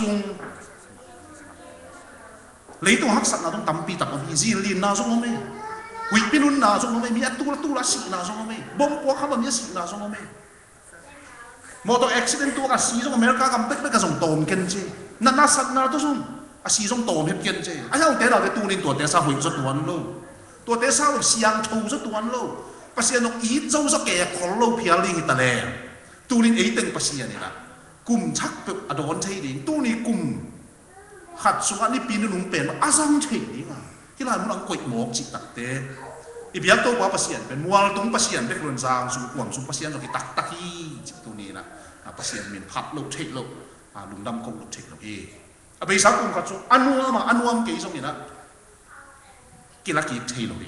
chung lấy tung hắc sẵn là tung tắm pi tập ở gì liền nào giống mày quỷ pinun nào giống mày mi tu la xị nào giống mày bom quá khăm mi xị nào giống mày motor accident tu ka si giống America cầm bách bách cái giống tôm kiên chế na sẵn nào tôi dùng si giống tôm hết kiên chế ai không thế nào để tu nên tuổi thế sao hủy rất tuấn lâu tuổi thế sao siang thâu rất tuấn lâu pasien nó ít dâu rất kẻ khó lâu phía linh ta lẹ tu nên ấy từng pasien này là cùng chắc ở đó thấy đi tu nên cùng hạt xuống anh đi pin nó nung bền mà azang thấy đi mà cái là muốn ăn quậy mọc chỉ tắc thếอีเบียตัวว่าภาษาเป็นมัวตรงภาษาเป็นคนจางสู่กวางสู่ภาษาเราที่ตักตักที่จิตตัวนี้นะภาษาเป็นพัดโลกเทโลกลุงดำคงโลกเทโลกเอาไปสักคนก็ชอบอันนัวมกี่สมัยนะกินละกี่เทโลก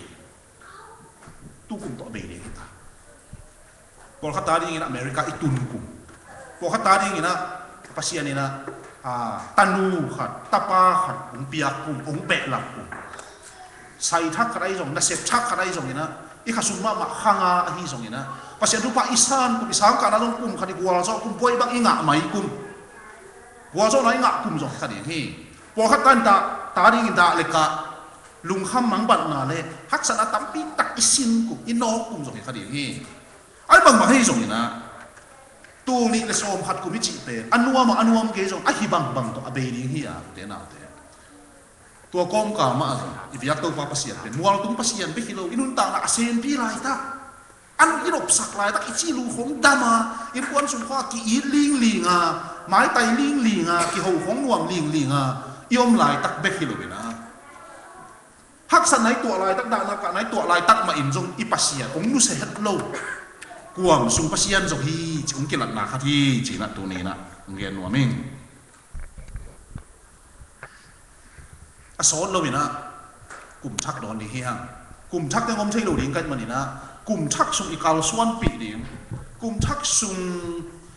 ตู้กุ่มตัวเบย์เลยนะพอเขาตาดีงี้นะอเมริกาอีตุนกุ่มพอเขาตาดีงี้นะภาษาเนี่ยนะตันูขัดตาปาขัดองเปียกุ่มองเปะหลักกุ่มใส่ทักอะไรส่งนะเสพทักอะไรส่งนี่นะอีข้าสุมาข้างอาฮีส่งนี่นะภาษาทุกภาคอีสานกุมอีสานกันนะต้องกุมขัดกัวเรากุมป่วยบางอีงะไม่กุมกัวเราไหนงะกุมส่งขัดอย่างนี้พอขัดกันตาดีกินตาเล็กะลุงข้ามมังบัดนาเลยฮักษณะตั้มปีตักอีสินกุมอีนอกุมส่งขัดอย่างนี้ไอ้บางให้ส่งนี่นะตัวนี้เลยส่งขัดกุมวิจิเป็นอันนัวมเกยส่งไอ้ฮิบังตัวอเบดีเฮียเดี๋ยวน่าเดี๋ยวตัวกอมกามาอีพิยักตัวฟ้าภาษาเป็นมัวตุ้งภาษาเป็นกิโลอินุนต่างละเซนพี่ลายตาอันอินบสักลายตาอิจิลูของดามาอินควนสุขว่ากีอีลิงไม้ไตลิงกีหูของนวมลิงยอมลายตักเบกิโลเป็นนะฮักสันไหนตัวลายตักดานักไหนตัวลายตักมาอินจงอีภาษาของนุเสหโลกวางสุภาษาจงฮีจงกิลัดนาคดีจีนัตัวนี้นะเรียนนัวมิงสอนเราเนี่ยนะกลุ่มชักโดนดีเฮียกลุ่มชักที่งมใช้เราดิ้งกันมาเนี่ยนะกลุ่มชักส่งอีกาลส่วนปีดิ้งกลุ่มชักส่ง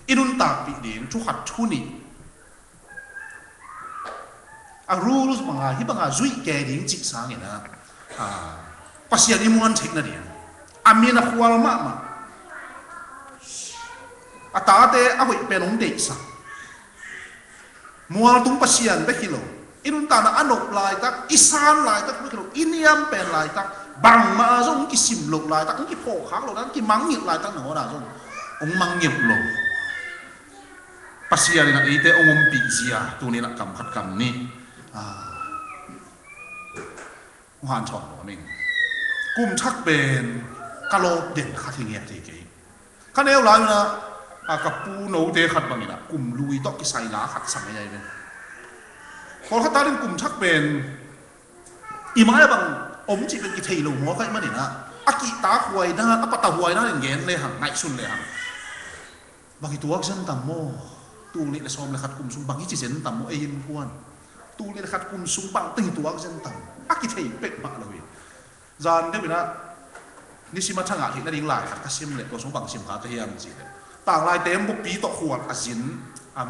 อินุนตาปีดิ้งชุขัดชุนี่รู้บางที่บางจุยแกดิ้งจิตสางเนี่ยนะภาษาอิมวนเทคนั่นเองอามีนักวาลมาตาเตะเอาไปเป็นองเด็กสักมัวตุ้งภาษาเป็นกิโลอินุนตานะอันนบลายตักอิสานลายตักไม่กระโดดอินยามเป็นลายตักบางมาจงกิสิมลกลายตักกิโผล่ขาลงนั้นกิมังเงียบลายตักหนูนะจงองมังเงียบลงปัสยานี่นะไอเตองมปีเสียตัวนี้นะกำขัดกำนี่หันชอนหัวมิงกุมชักเป็นกะโลเด่นขัดเงียบทีเกยข้าเนวลายนะกับปูโนเตขัดบางนี่นะกุมลุยตอกกิไซลาขัดสังใหญ่เป็นพอเขาตาเรื่องกลุ่มชักเป็นอีไม้บางอมจีเป็นกิเทโลหัวใครมาเนี่ยนะอากิตาหวยนะอัปตาหวยนะอย่างเงี้ยเลยหังไงสุนเลยหังบางตัวเส้นต่ำโมตูนี่เลยซ้อมเลยขัดกลุ่มสุ่มบางที่จีเส้นต่ำโมเอ็นพวนตูนี่เลยขัดกลุ่มสุ่มบางตีตัวเส้นต่ำอากิเทเป็ดมาเลยจานได้ไหมนะนี่สิมาช่างอาทิตย์นั่นเองหลายขัดกระซิมเลยตัวสุ่มบางซิมขาตะเฮียงจีเลยต่างลายเต็มบุปีต่อขวดอาจิน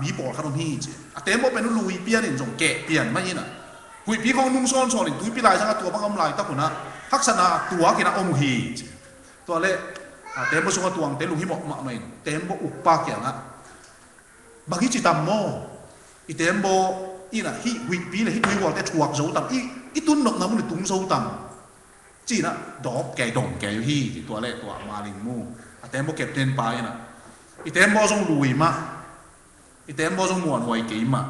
มีบอลขนมฮีจีเต็มว่าเป็นลุยเปียนจงแกะเปลี่ยนไม่ยินหุยปีของนุ่งซ้อนซ้อนตุยปีลายช่างตัวบางกำไรตั้งคนนะทักษณะตัวกินอมฮีจีตัวเล่เต็มว่าส่งตัวเต็มลุงฮิบอกมาไม่เต็มว่าอุปปากอย่างนะบางทีจิตามโมอีเต็มว่าอีน่ะฮีหุยปีเลยฮีหุยว่าแต่ถวกโซ่ต่ำอีตุนหนกน้ำมันตุ้งโซ่ต่ำจีน่ะดอกแก่ดงแก่ฮีตัวเล่ตัวมาลิงมูเต็มว่าเก็บเต็นไปนะอีเต็มว่าส่งลุยมาอีเต็มบ่ส่งมวนไว้กี่มา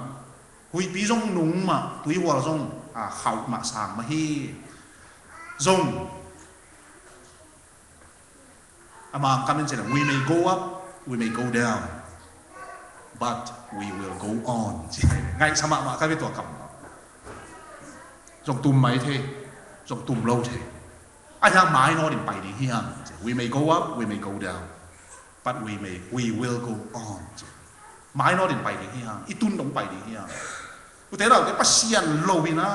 หุยปีส่งนุ่งมาตุยวัวส่งข่าวมาสางมาฮีส่งมาคำนี้เช่น we may go up we may go down but we will go on ไงสมัครมาก็เป็นตัวคำส่งตุ่มไหมเทส่งตุ่มโลเทไอ้ทางไม้นอดินไปดีเฮีย we may go up we may go down but we will go onไม้นอดินไปดีเฮียอีตุนต้องไปดีเฮียอุตส่าห์เราได้ปัสยันโลวินะ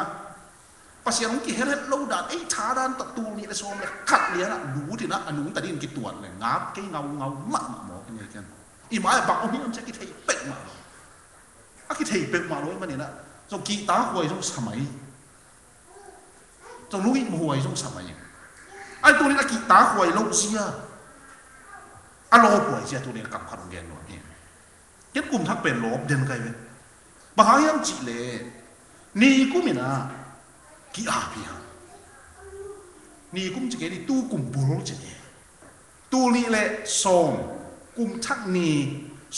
ปัสยันกี่เฮ็ดโลดานไอ้ชาดานตะตูนี่เลยซ้อมเลยขัดเลยนะรู้ทีนะอันนู้นแต่ดินกี่ตัวเลยงับกี่เงาหมหมอยังไงกันอีไม้บักเอาพี่มันจะกี่เทยเป็ดมากี่เทยเป็ดมาเลยมันเนี่ยนะจงกีตาหวยจงสมัยจงลุยหวยจงสมัยไอ้ตัวนี้กีตาหวยโลเซียอะโลหวยเซียตัวนี้กำขัดเรียนหน่อยนี่กลุ่มทักเป็นลบเดินไกลไปบ บางอย่างจีเลนี่กูมีนะกี่อาเปียนี่กูจะเกิดตู้กุมบุรุษจะเนี่ยตู้นี่แหละส่งกุมชักนี่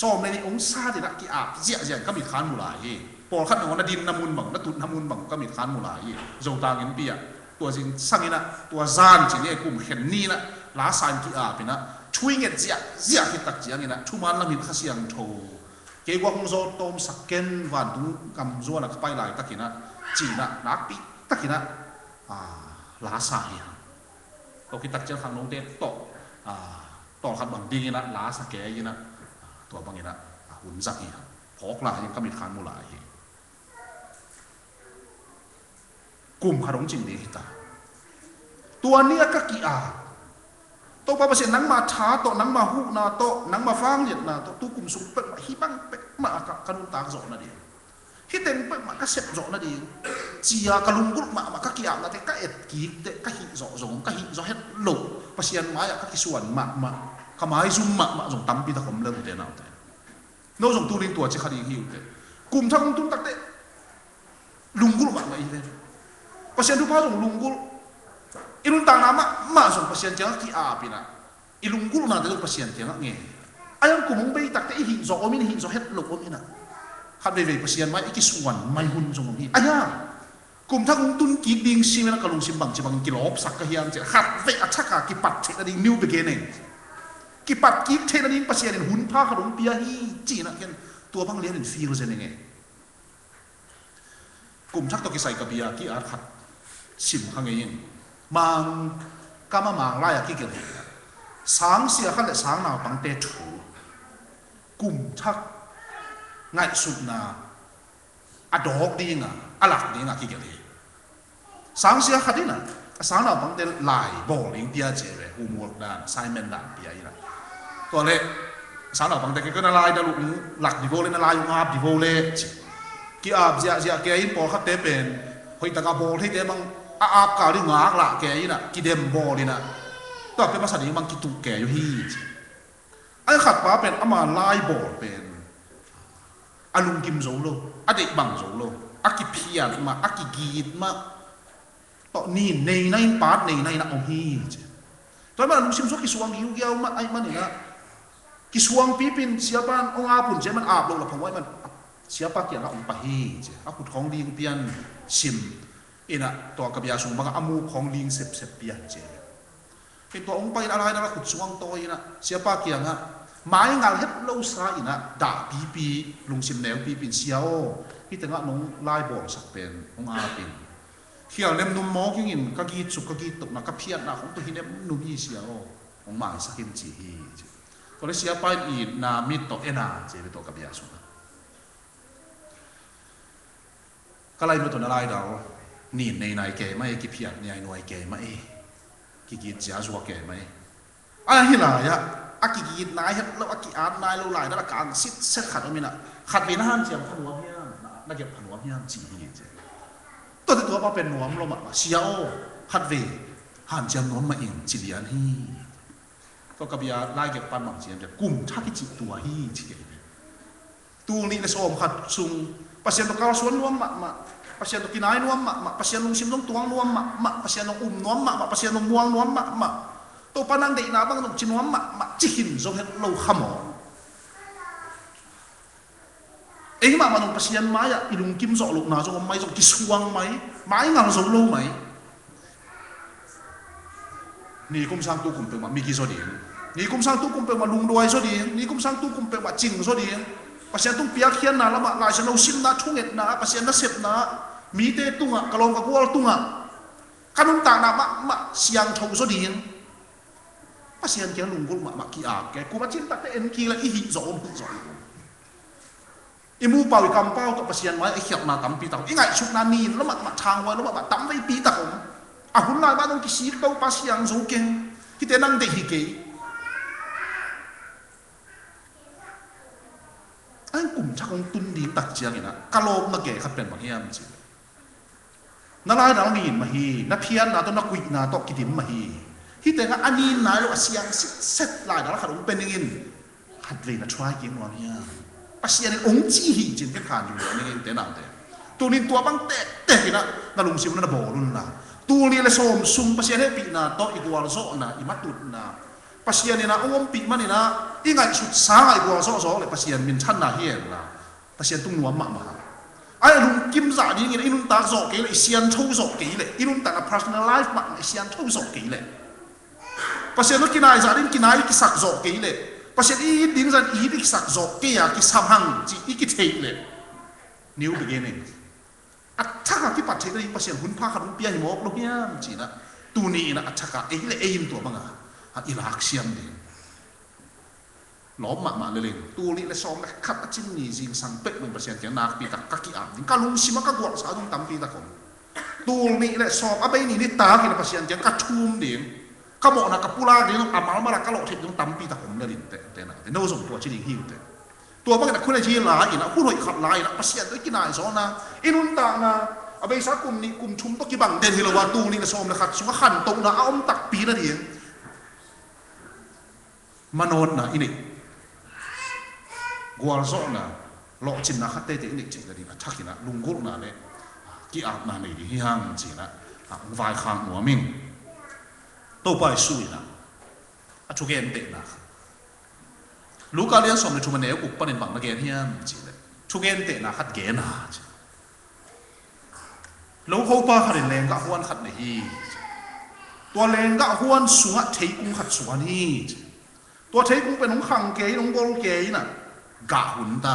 ส่งในนี้องศาเดียร์กี่อาเจียก็มีขานมูลายพอขั้นของนาดินน้ำมุนบังนัตุนน้ำมุนบังก็มีขานมูลายโจตาเงินเปียตัวจริงสังนี่นะตัวซานจีเนี่ยกุมเห็นนี่นะลาสานกี่อาเป็นนะช่วยเงี้ยเจียที่ตักเจียนี่นะทุมันละมีข้าเสียงโทเกี่ยวกับโจตอมสักเกนวันดูกำจวนนักไปหลายตะกี้นะจีนะนักปีตะกี้นะลาสายตัวคิดตักเจียข้างน้องเด็ดต่อขัดบางดีนะลาสแกยีนะตัวบางยีนะหุ่นจักยีพอกลายังก็มีขานมูลายกลุ่มขนมจริงดีตาตัวนี้ก็กี่อาตัวประเสริฐนังมาช้าตัวนังมาหูนาตัวนังมาฟังเย็นนาตัวตู้กลุ่มสุกเป็ดฮิบังเป็ดมากระนุนตากโจนาดีฮิเต็มเป็ดมากระเสพโจนาดีเจียกระลุงกุลมากระกี่อานาเตก็เอ็ดกีเตก็หิโจงก็หิโจเฮ็ดหลบประเสริฐไม้ก็กี่ส่วนมาขมายซุ่มมาส่งตั้มปีตะขมเริ่มเตะนาเตโน้ส่งตู้ลิงตัวเจ้าคดีหิวเตกลุ่มทั้งตุ้มตักเตลุงกุลมาอีเตประเสริฐทุกภาคส่งลุงกุลอิลุนต่างน้ำมาส่งpasien jangan ki api na ilung gulu na dalam pasien jangan nge ayam kumung bay tak te ihi zo omin ihi zo het lo omina hat be pasien mai iki suan mai hun zo omi ayam kum thang tun ki ding si na kalung simbang cibang kilop sak kahian je hat ve achaka ki pat the na ding new beginning ki pat ki the na ding pasien hun pha kalung pia hi chi na ken tua bang lian in feel ze nge kum thak to ki sai ka bia ki ar khat sim khang yin mang kama mang lai ki ke sang sia khan le sang naw pang te thu kum thak ngai su na adok dinga alak dinga ki ke sang sia khadina sang naw pang te lai bowling dia je ve humor dan simon dan pia ira to le sang naw pang te ke na lai da lu lak di vole na lai ngap di vole ki ab ja ke in por khat te pen hoi ta ka bol the te bangอาบกาดิงากละแกยี่น่ะกิเดมบอลีน่ะตัวเป็นภาษาดีมันกิตุแกอยู่ฮีไอ้ขัดป้าเป็นอามาไล่บอลเป็นอาลุงกิมโซโลอาเด็กบังโซโลอากิเพียนมาอากิกีดมาต่อนี่ในปาร์ตในนะอมฮีตอนนั้นลุงซิมโซกิสวงหิวเกี่ยวมาไอ้มันนี่นะกิสวงปีปินเสียบ้านองอาปุ่นเจมันอาบลงแล้วผมว่ามันเสียปากเกี่ยวกับองปะฮีอาขุดของดีเปียนซิมอินะตัวกับยาสูงบางอามูของลิงเสพเปียนเจเป็นตัวองค์ไปอะไรนะขุดสวงโตอินะเสียปากเกี่ยงอะไม้งานเฮ็ดเล่าซาอินะด่าปีลุงซิมแนวปีปินเสียวที่แต่งะน้องไล่บอกสักเป็นองอาเป็นเขี่ยวเล็มนุ่มมอกินกะกีสุกกะกีตกนะกะเพียนนะของตัวที่เล็มนุ่มยี่เสียวองหมายสักกินจีฮีตัวเลยเสียไปอีนามิตโตเอนาเจเป็นตัวกับยาสูงก็ไล่มาตัวอะไรดาวนี่ในแก่ไม่กี่เพียรเนี่ยหน่วยแก่ไม่กี่กีจ้าจัวแก่ไม่อะไรที่ไหนอะอากิกีนายเห็นแล้วอากิอาร์นายเราหลายนั่นการซิดเซ็ตขัดไม่นะขัดไปนั่นเสียงผนวมเพี้ยนน่าเก็บผนวมเพี้ยนจีเจตัวมาเป็นนวมลมอ่ะเชียวขัดเวหันเจียมนวมมาเองจีเลียนฮีก็กระเบียไล่เก็บปันหมักเจียมจะกลุ่มชักจิตตัวฮีจีตัวนี้ในโซมขัดซุงปัสเซียนตัวการสวนนวมมาpasien tu kinai nuam mak pasien nung sim nung tuang nuam mak pasien nung nuam mak pasien nung muang nuam mak to panang dei na bang nung chinuam mak chihin zo het lo khamo ei ma nung pasien maya ilung kim zo luk na zo mai zo kisuang mai ngang zo lo mai ni kum sang tu kum pe ma mi ki zo ding ni kum sang tu kum pe ma lung doi zo ding ni kum sang tu kum pe ma ching zo ding pasien tu piak hian na lama lai sa lo sim na thunget na pasien na sep naมีเตตุงะกะลองกะกัวตุงะคันต่างนะมะเสียงทงโซดีนปะเสียงเกียลุงกุลมะกีอาแกกูมาจินตักเตเอ็นกีละอีหิโซมโซอิมูเป่าอีกำเป้ากับปะเสียงไว้ไอ้เขียบนาตั้มปีตะอีไงชุกนานีแล้วมะทางไว้แล้วมะตั้มไว้ปีตะผมอ่ะหุ่นลายบ้านต้องกิซีเต้าปะเสียงโซเก่งที่เตนังเดฮิเกไอ้กลุ่มชักของตุนดีตักเจียงนี่นะกะโลมมาแก่ขัดเป็นบางอย่างจริงนั่นไรเรานี่มาฮีนักเพียนนาตัวนักวิจนาตัวกิดิมมาฮีที่แต่งอันนี้นายเราเสียงเสร็จหลายแล้วขัดเป็นยังไงขัดเลยนะทรายเกมวันนี้ ปัสยานิองจีฮีจินกันขานอยู่นี่เต็นอะไรตัวนี้ตัวบังเตะนะนาลุงซิมนั่นบอลุนนะตัวนี้เลยสมซุ่มปัสยานิปีนะโตอีกวาลโซนะอิมัตุนะปัสยานินะองปีมันนี่นะอีไงสุดสางอีกวาลโซเลยปัสยานิมินชันนาเฮียนะปัสยานิตุ้งนัวมากมาไอ้ลุงกิมจ่าดีงี้อินุนตาโซกี่เลยเซียนชูโซกี่เลยอินุนตา personal life มันเซียนชูโซกี่เลยปัสยานิกินายจ่าดีกินายกิสักโซกี่เลยปัสยานิดิ้งจันอีดิสักโซกี่อะกิสามหังจีอีกิเทเลย new beginning อัฐกะที่ปัจจัยก็ยิ่งปัสยานิหุ่นผ้าขนมเปียหิมอกลูกเนี่ยจีนะตัวนี้นะอัฐกะเอ้เลยเอ้ยตัวบ้างอะอิรักเซียมดีล้อมมาเลยตัวนี้เลยซ้อมเลยขัดจิ้มนี่จิงสังเป็ดมันปัสยานินักปีตะกักกี้อ่ำก็ลุงชิมก็กวาดสาดุงตั้มปีตะคงตัวนี้เลยซ้อมอะไรนี่ตากินปัสยานิก็ชุ่มดีก็บอกนะกับปูลาดีน้องอามาละก็หลอกทิพย์น้องตั้มปีตะคงเลยแต่นะแต่โน้ตส่งตัวชิ้นหิวแต่ตัวบางแต่คุณไอ้ชีลายนะคุณหอยขัดลายนะปัสยานิกินายซ้อนะอินุนตานะเอาไปสักกลุ่มนี้กลุ่มชุมตะกี้บังเด่นที่เราว่าตัวนี้เลยซ้อมเลยขัดสุขขันตรงนะเอาอมตักปีนั่นเองมโนนะอินี่กัวโซนะหลอกจินนะขัดเตะอินี่จิกันดีนะทักกินะลุงกุลนะเนี่ยกี่อาบน้ำนี่ที่ห้างจีนะวายข้างหัวมิงโตไปสู้นะชุกเกนเตะนะลูกการเลี้ยงสมในชุมเนวกุปนินบังนักเกนเฮียมจีเลยชุกเกนเตะนะขัดเกนนะลูกเขาป้าขัดเลงก็หวนขัดในฮีตัวเลงก็หวนสวะเทกุ้งขัดสวะนี่ตัวเทกุ้งเป็นน้องขังเกยน้องโกลเกยน่ะกะหุ่นตา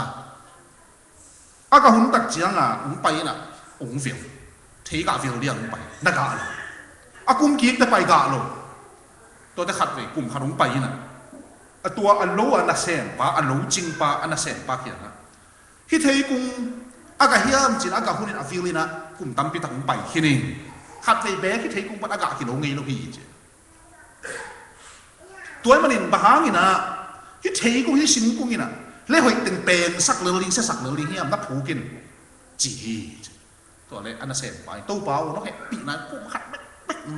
อากะหุ่นตักเจียงอ่ะหุ่นไปน่ะองฟิลเทกะฟิลเรียกหุ่นไปนักกะเลยอากุมกีกแต่ไปกะเลยตัวแต่ขัดเลยกุมขัดหุ่นไปน่ะตัวอันโลอันนั้นเซนปะอันโลจริงปะอันนั้นเซนปะเขียนนะที่เทกุ้งอากะเฮียมจินอากะหุ่นอันฟิลนี่นะกุมตั้มปีตักหุ่นไปที่นี่ขัดเลยแบกที่เทกุ้งปันอากะกิโลเงี้ยโลพี่จีตัวมันนี่บางอีนะที่เทกุ้งที่สินกุ้งอีนะเล่หอยเต็งเป็นสักเลือลิงสักเลือลิงเฮียมนับผูกินจีตัวเลยอันนั้นเสร็จไปตู้เปล่าน้องเห็ดปีนั้นกูขัดเบ๊ก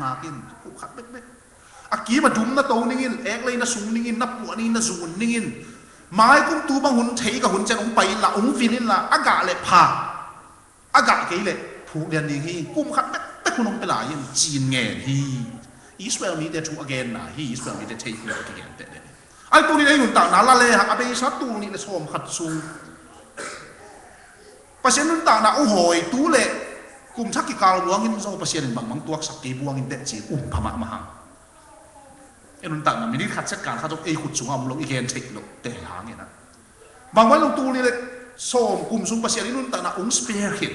มากินกูขัดเบ๊กอากีมาดุมนะโตนิ่งเอกเลยนะสูงนิ่งนับปวดนี่นะสูงนิ่งไม้กุ้งตัวบางหุ่นเทกับหุ่นจะลงไปละองฟิลินละอากาศเลยผ่าอากาศกี่เลยผูกเดียนนี่ฮีกุ้งขัดเบ๊กคุณลงไปหลายยังจีนแง่ฮีอิสราเอลมีแต่ทูอเกนนะฮีอิสราเอลมีแต่เทคเลยที่เกนแต่ไอ้ตัวนี้ไอ้หุ่นต่างนั่นละเลยฮะไอ้ชัดตัวนี้เลยชมขัดสูงปัสยานุ่นต่างนะโอ้โหตัวเล็กกลุ่มทักกิการบัวงินโซ่ปัสยานิบางตัวสักกี่บัวงินเด็ดจีพม่ามาหังไอ้นุ่นต่างนะมีนี่ขัดเช็ดการขัดตัวไอ้ขุดสูงเอาลงอีเกนเทคลงเตะหางเนี่ยนะบางวันลงตัวนี้เลยชมกลุ่มสูงปัสยานินุ่นต่างนะองสเปียร์หิน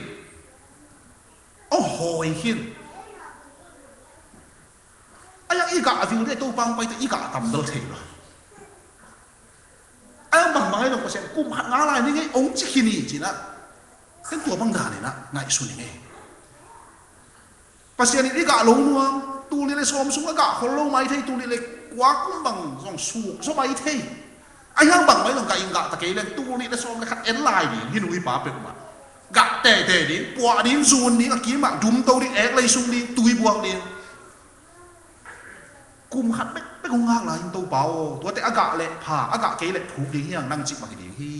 โอ้โหหินไอ้ยังอีกาฟิวได้ตัวบางไปแต่อีกาต่ำเดลเทลไอ้บางไม้ลงปัสยานิกลุ่มหัดงาลายนี่ไงองจิกินีจีนะเป็นตัวบางด่านเลยนะง่ายสุดนี่ปัสยานิอีกาลงนัวตัวนี้เลยสมสุกอากาศคนลงไม้เทตัวนี้เลยกว่ากุ้งบางส่งสูกสมัยเทไอ้ยังบางไม้ลงกาอิงกะตะเกียงตัวนี้เลยสมเลยขัดเอ็นไลน์ดิหินุยป้าเป็นมากะเตะดิปัวดินซูนดิอากีมาดุมตัวดิเอกเลยซุงดิตุยบวกดิกุมขัดไม่คงงากเลยตัวเบาตัวแต่อากาศเลยผ่าอากาศเกยเลยผูกดิเฮียงนั่งจิบมาดิฮี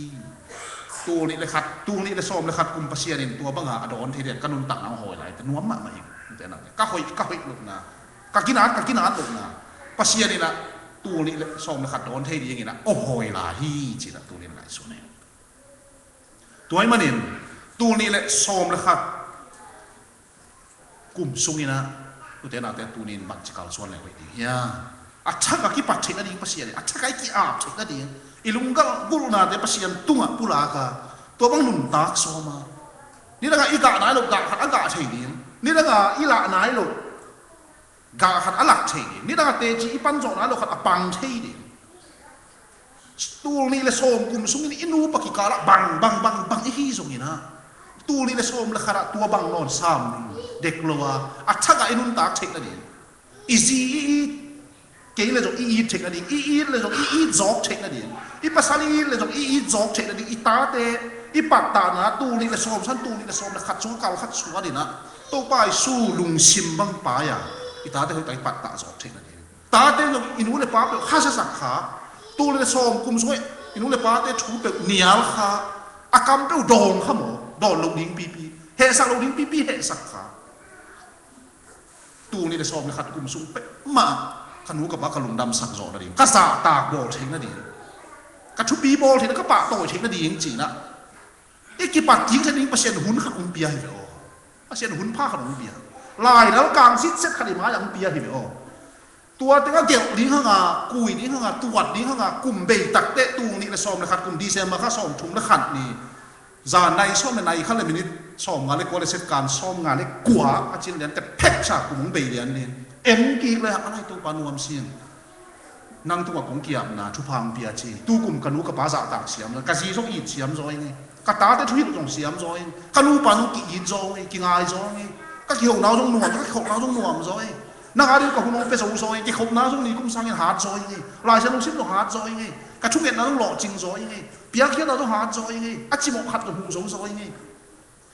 ตัวนี้เลยขัดตัวนี้เลยซ้อมเลยขัดกุมปัสยานิตัวบังอาอดอนเทเดียกันนุนตักน้ำหอยไหลแต่นัวมากมาอีกแต่นั่นก็หอยลงนะก็กินอาดลงนะปัสยานินะตัวนี้เลยซ้อมเลยขัดดอนเทเดียอย่างนี้นะโอ้หอยไหลจีนะตัวนี้ไหลส่วนนี้ตัวไอ้มันเองตัวนี้เลยซ้อมเลยขัดกุมซุงนี่นะตัวแต่นั่นแต่ตัวนี้บังจิกาลส่วนอะไรไว้ดีเฮียอัชกะกี่ปัจเจกนั่นเองปัสยานิอัชกะกี่อาบเจกนั่นเองอิลุงก็กุลนาเดปัสยันตุงะปุลากาตัวบังหนุนตากโซมานี่ละกะอีกะนายลูกกะขัดอากาศเฉยดีนี่ละกะอีละนายลูกกะขัดอลักเฉยดีนี่ละกะเตจีอีปันโจนายลูกขัดอปังเฉยดีตัวนี้เลยโสมกุมสุงนี่อินูปะกิกาละบังอีฮีสุงนี่นะตัวนี้เลยโสมละขะตัวบังนอนซ้ำเด็กลัวอัชกะอินุนตากเฉยนั่นเองอีซีเกี่ยเลยจงอีเทคนั่นเองอีเลยจงอีจอกเทคนั่นเองอีภาษาลีเลยจงอีจอกเทคนั่นเองอีตาเตอีปัตตานะตูนี่เลยสมฉันตูนี่เลยสมเลยขัดสวงเก่าขัดสวงนี่นะตัวไปสู้ลุงชิมบังปายาอีตาเตเขาไปปัตตาจอกเทคนั่นเองตาเตจงอินูเลยป้าเป็นข้าศึกขาตูนี่เลยสมกุมสวย อินุเลปาเตชูเปเนียลค่ะอากำเปดองค่ะหมอดอนลงดิ้งปีปีเฮสักลงดิ้งปีปีเฮสักค่ะตูนี่ได้สอบในขัดกุมสุงเปมาขนูกับว่ากระลุงดำสักจอนั่นเองกษาตากบอลเชงนั่นเองกระชุบปีบอลเชงนั่นก็ปะโตเชงนั่นเองจริงนะไอ้กี่ปัดยิงเชงนี่เปอร์เซ็นต์หุ่นขัดอุ้มเปียให้ไปอ๋อเปอร์เซ็นต์หุ่นผ้าขัดอุ้มเปียลายแล้วกลางซิดเซ็ตขัดมาอย่างเปียให้ไปอ๋อตัวเต็งก็เกี่ยวดิ้งข้างอ่ะกุยดิ้งข้างอ่ะตัวดิ้งข้างอ่ะกลุ่มเบย์ตักเตะตูนี่ได้สอบในขัดกลุ่มดีเซลมาข้าสอบถุงละขัดนี่จานในสอบในขั้นเลยมินิสอบงานเล็กก็เลยเสร็จการสอบงานเล็กกว่าอาชีพเรียนแต่แพ็กฉากกลุ่มเบย์เรียนเนี่ยเอ็มกีเลยอะไรตัวปานวมเสียงนั่งตัวของเกียบนะชุพังเปียชีตู้กลุ่มกันนู้กับภาษาต่างเสียมกะซีส่งอีเสียมจอยไงกะตาแต่ทุยตรงเสียมจอยกันนู้ปานู้กี่อีจอยกี่งายจอยก็เกี่ยวน้าจงหนวมก็ขบน้าจงหนวมจอยนักอาริกับคุณน้องไปสู่จอยกี่ขบน้าจงนี้กุ้งสังเงินหาจอยไงลายเส้นลงซิปลงหาจอยไงกะชุกเงินน้าจงหล่อจริงจอยไงเปียกเขียนน้าจงหาจอยไงอาชิมอกขัดกับหูจงจอยไง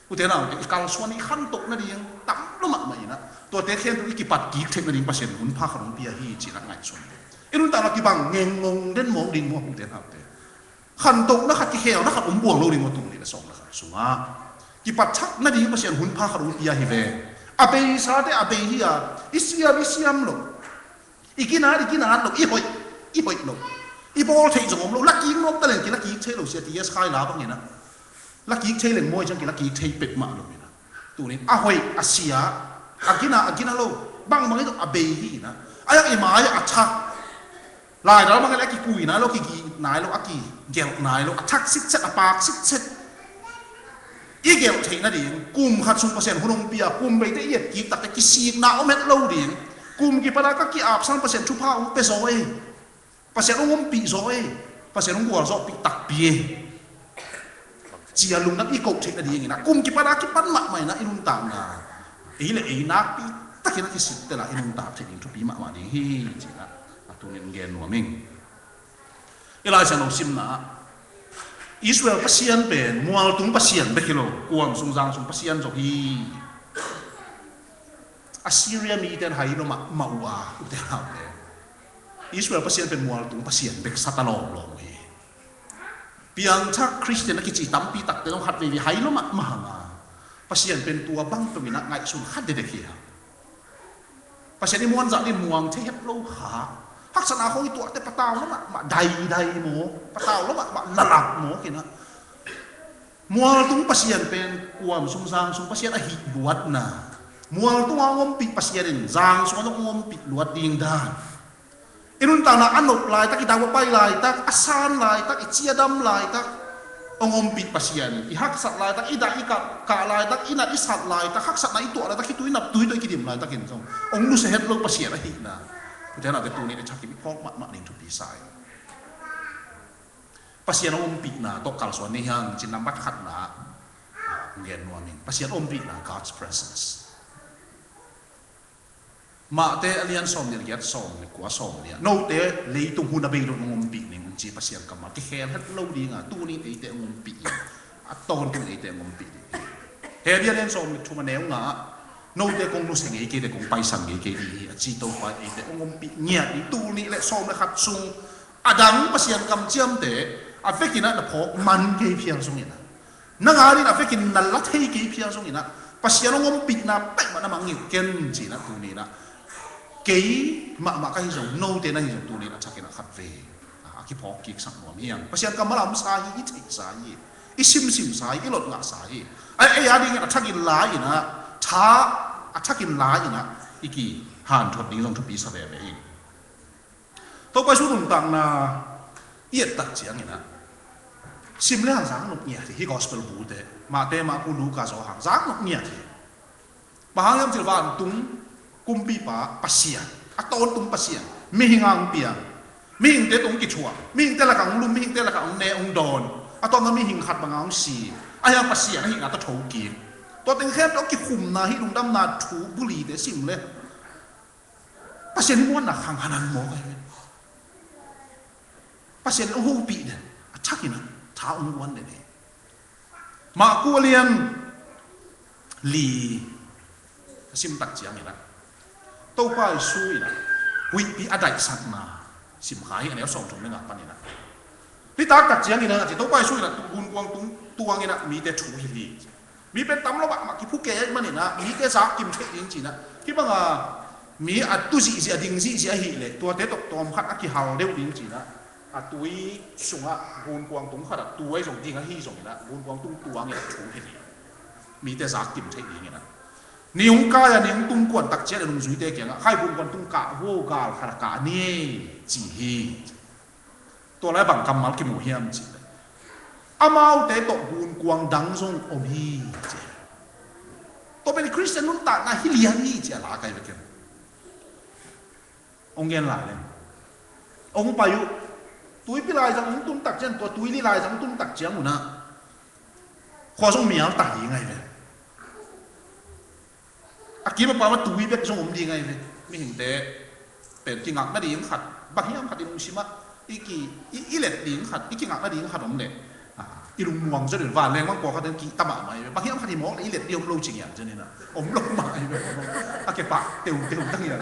อุตส่าห์อีกการส่วนนี้ขั้นตกนั่นเองตั้มละหมาดไม่นะตัวเตะเขียนตัวอีกปัดกีกเทคโนโลยีเปอร์เซ็นต์หุ่นผ้าขนมเปียฮีจีนักไงส่วนไอ้รุ่นต่างกี่บังเงงงงเด่นมองดิ่งมองหุ่นเต้นครับเตะขันตกนักขัดกี่เขียวนักขัดบ่วงโลดิ่งมาตุ่มนี่ละสองนะครับสุมากี่ปัดชักนั่นเองเปอร์เซ็นต์หุ่นผ้าขนมเปียฮีเวอาเบย์ซาเตอาเบย์ฮีอะอิสยามโลอีกินาโลอีหอยโลอีบอลเทจงอมโลลักกี้นกตะเลนกี่ลักกี้เชลโลเสียตีเอสไคลาบ้างเนี่ยนะลักกี้เชลเลนมวยจังกี่ลักกี้เชเป็ดมาโลเนี่ยนะตัวนี้อาหอยอาเซียอากินาโลบางมันก็อาเบย์ฮีนะอายังไอหมายอาชักลายแล้วมันก็แล้วกี่กุยนะโลกี่นายโลอากี่เกลนายโลอาชักซิดเซตอาปากซิดเซตอีเกลเทนั่นเองกุมขัดซุ่มเปอร์เซ็นต์หุ่นเปียกุมไปได้เอียดกี่ตักแต่กี่ซีกหนาวเม็ดโลเดียงกุมกี่ปะละก็กี่อาบ3%ชุบผ้าองเปโซเอเปอร์เซ็นต์องปีโซเอเปอร์เซ็นต์องบัวโซปีตักเปียจีอาลุงนักอีโกเทนั่นเองนะกุมกี่ปะละกี่ปั้นหมักใหม่นะอินุนตามนะอีเลยอีนักปีตะกี้นักที่สิแต่ละอินุนตามเทนิงทุบปีหมักมาดีฮีจีนะตัวนี้เงินหัวมิงอีลายฉันลงซิมนะอิสราเอลพัศยันเป็นมัวตุงพัศยันเบกิโลกวางสุงจางสุงพัศยันจบฮีอัสซีเรียมีแต่ไฮโนมาวัวอุตหะเลยอิสราเอลพัศยันเป็นมัวตุงพัศยันเบกสัตตลองลงเองเพียงถ้าคริสเตียนนักกิจตั้มปีตักแต่ต้องหัดวิไฮโนมาหาพัศยันเป็นตัวบังตัววินักไงสุนหัดเด็กเฮียพัศยันนี่มวนจากนี่ม่วงเทียบโลหะพักษณะของตัวแต่ปะตาวแล้วมาใดหมูปะตาวแล้วมาละลับหมูกินนะมัวตุงพัศยันเป็นกวมสุงจางสุงพัศยันอหิบวชนะมัวตุงงมปิดพัศยันจางสุงงมปิดลวดดิ่งด้านอินุนตานาอันนบลายตักอิดาวไปลายตักอัสานลายตักอิเจียดำลายตักงมปิดพัศยันอิฮักสัตลายตักอิดาอิกะลายตักอินัดอิสัตลายตักฮักสัตนาอิตัวลายตักอิตุยนับตุยกิดิมลายตักอินจงองลุเสเหตุโลกพัศยันอหินะเพราะฉะนั้นตัวนี้ได้ชักกิบิพอกมาหนึ่งทุกปีสายพัศยันอมปิดนะตกกาลส่วนนี้ยังจินนำบัตรขัดนะเงินนัวมิงพัศยันอมปิดนะ God's presenceมาเตอเลียนส่งเนี่ยยัดส่งเนี่ยกว่าส่งเนี่ยโน้ตเตเลยตรงหุ่นเบย์ตรงงมปีเนี่ยมันจีพัศยันกำมาที่แขนฮัดเล่าดีงะตู้นี้ไอเตงมปีอัตโตนตัวไอเตงมปีเฮียเลียนส่งชุมาแนวงะโน้ตเตกงรู้สึกไงเกเตกงไปสั่งไงเกดีจีโตไปไอเตงมปีเนี่ยนี่ตู้นี้แหละส่งเลยขัดซุงอดังพัศยันกำเจียมเตอาเฟกินะนะพอมันเกยเพียงส่งเนี่ยนะนักอารินะเฟกินนั่นละเทยเกยเพียงส่งเนี่ยนะพัศยันงมปีนะเป็ดมันมังเงี้ยเกนจีนะตู้นี้นะเกยมาก็ให้ส่งโน้ตเตนะให้ส่งตัวนี้นะชักกินขัดเวคิดพอกิกสังหัวมีอย่างเพราะฉะนั้นก็มาลำสายอีทิสายอีซิมสายอีหลดงาสายไอ้ยาดีเนี่ยชักกินลายนะช้าชักกินลายนะอีกี่หันทุบนี้ลงทุบปีสะเบะเองตัวไปสู้ตรงต่างนะเอียดตัดเสียงเนี่ยนะซิมเล่หันสังหนุกเนี่ยที่ gospel บูเตมาเตมาคูลูกาโซหังสังหนุกเนี่ยที่บางอย่างที่ว่าตุ้งกุมปีป่าปัสเซียนอัตโตตุ้งปัสเซียนไม่หิงอังเปียไม่หิงเตตุ้งกิชัวไม่หิงเตละกังลุมไม่หิงเตละกังเนองดอนอัตโตนั้นไม่หิงขัดบางอังสีไอ้ยังปัสเซียนหิงอัตโตโฉกีตัวเต็งแค่ต้องกิขุมนาฮิลุงดำนาถูบุรีเตสิมเลยปัสเซียนม้วนหนักขังหันันโมกันปัสเซียนโอ้โหปีเนี่ยชักกินนะท้าองค์วันเด็ดมากัวเลียนลีซิมตักเจียงนี่นะตัวไปซุยนะวิปีอดัยสัตมาซิมหายอันนี้ส่งถึงเรื่องปันนี่นะเ นี่ตากตัดเจียงนี่นะที่ต้องไปช่วยนะบุญกวางตุ้งตัวงี้นะมีแต่ถูหิลีมีเป็นตำแล้วบะมาที่ผู้แก่มันนี่นะมีแต่สักกิมเชจริงๆนะที่บางมีอัตุสิเสียดิ่งสิเสียหิเลยตัวเด็ดตอมขัดอักขี้เห่าเร็วจริงๆนะอัตุยส่งอ่ะบุญกวางตุ้งขัดตัวไอ้ส่งจริงอ่ะฮีส่งนี่นะบุญกวางตุ้งตัวงี้นะถูหิลีมีแต่สักกิมเชจริงๆนะนิยงกายนิยงตุ้งกวนตักเจ้าลงสุยเตะเกี่ยงใครบุญกวนตุ้งกะโวกาลขากานี่จีฮีตัวไรบังกำมัลกิมูเฮียมจีอามาเอาแต่ตกบุญกวางดังทรงอมฮีเจ้ตัวเป็นคริสเตียนนุ่นตาหน้าฮิเลียนี่เจ้าลาไกไปกันองเงินหลายเลยองไปอยู่ตุยพิลายจังตุ้งตักเจ้าตัวตุยลีลายจังตุ้งตักเจ้าหมุนนะข้อทรงเมียตักยังไงเนี่ยอากีบปามาตุยเบ็ดจงอมดีไงไม่เห็นแต่เป็นกิงักไม่ดีขัดบางอย่างขัดอีลุงชิมะอีเล็ดดีขัดอีกิงักไม่ดีขัดอมเล็ดอีลุงมวงจะเดือดว่าแรงมากกว่าเขาเดินกีตะมาไหมบางอย่างขัดอีหมอกอีเล็ดเดียวโลจริงอย่างเช่นนี้นะอมลงมาอาเก็บปากเตียวตั้งอย่าง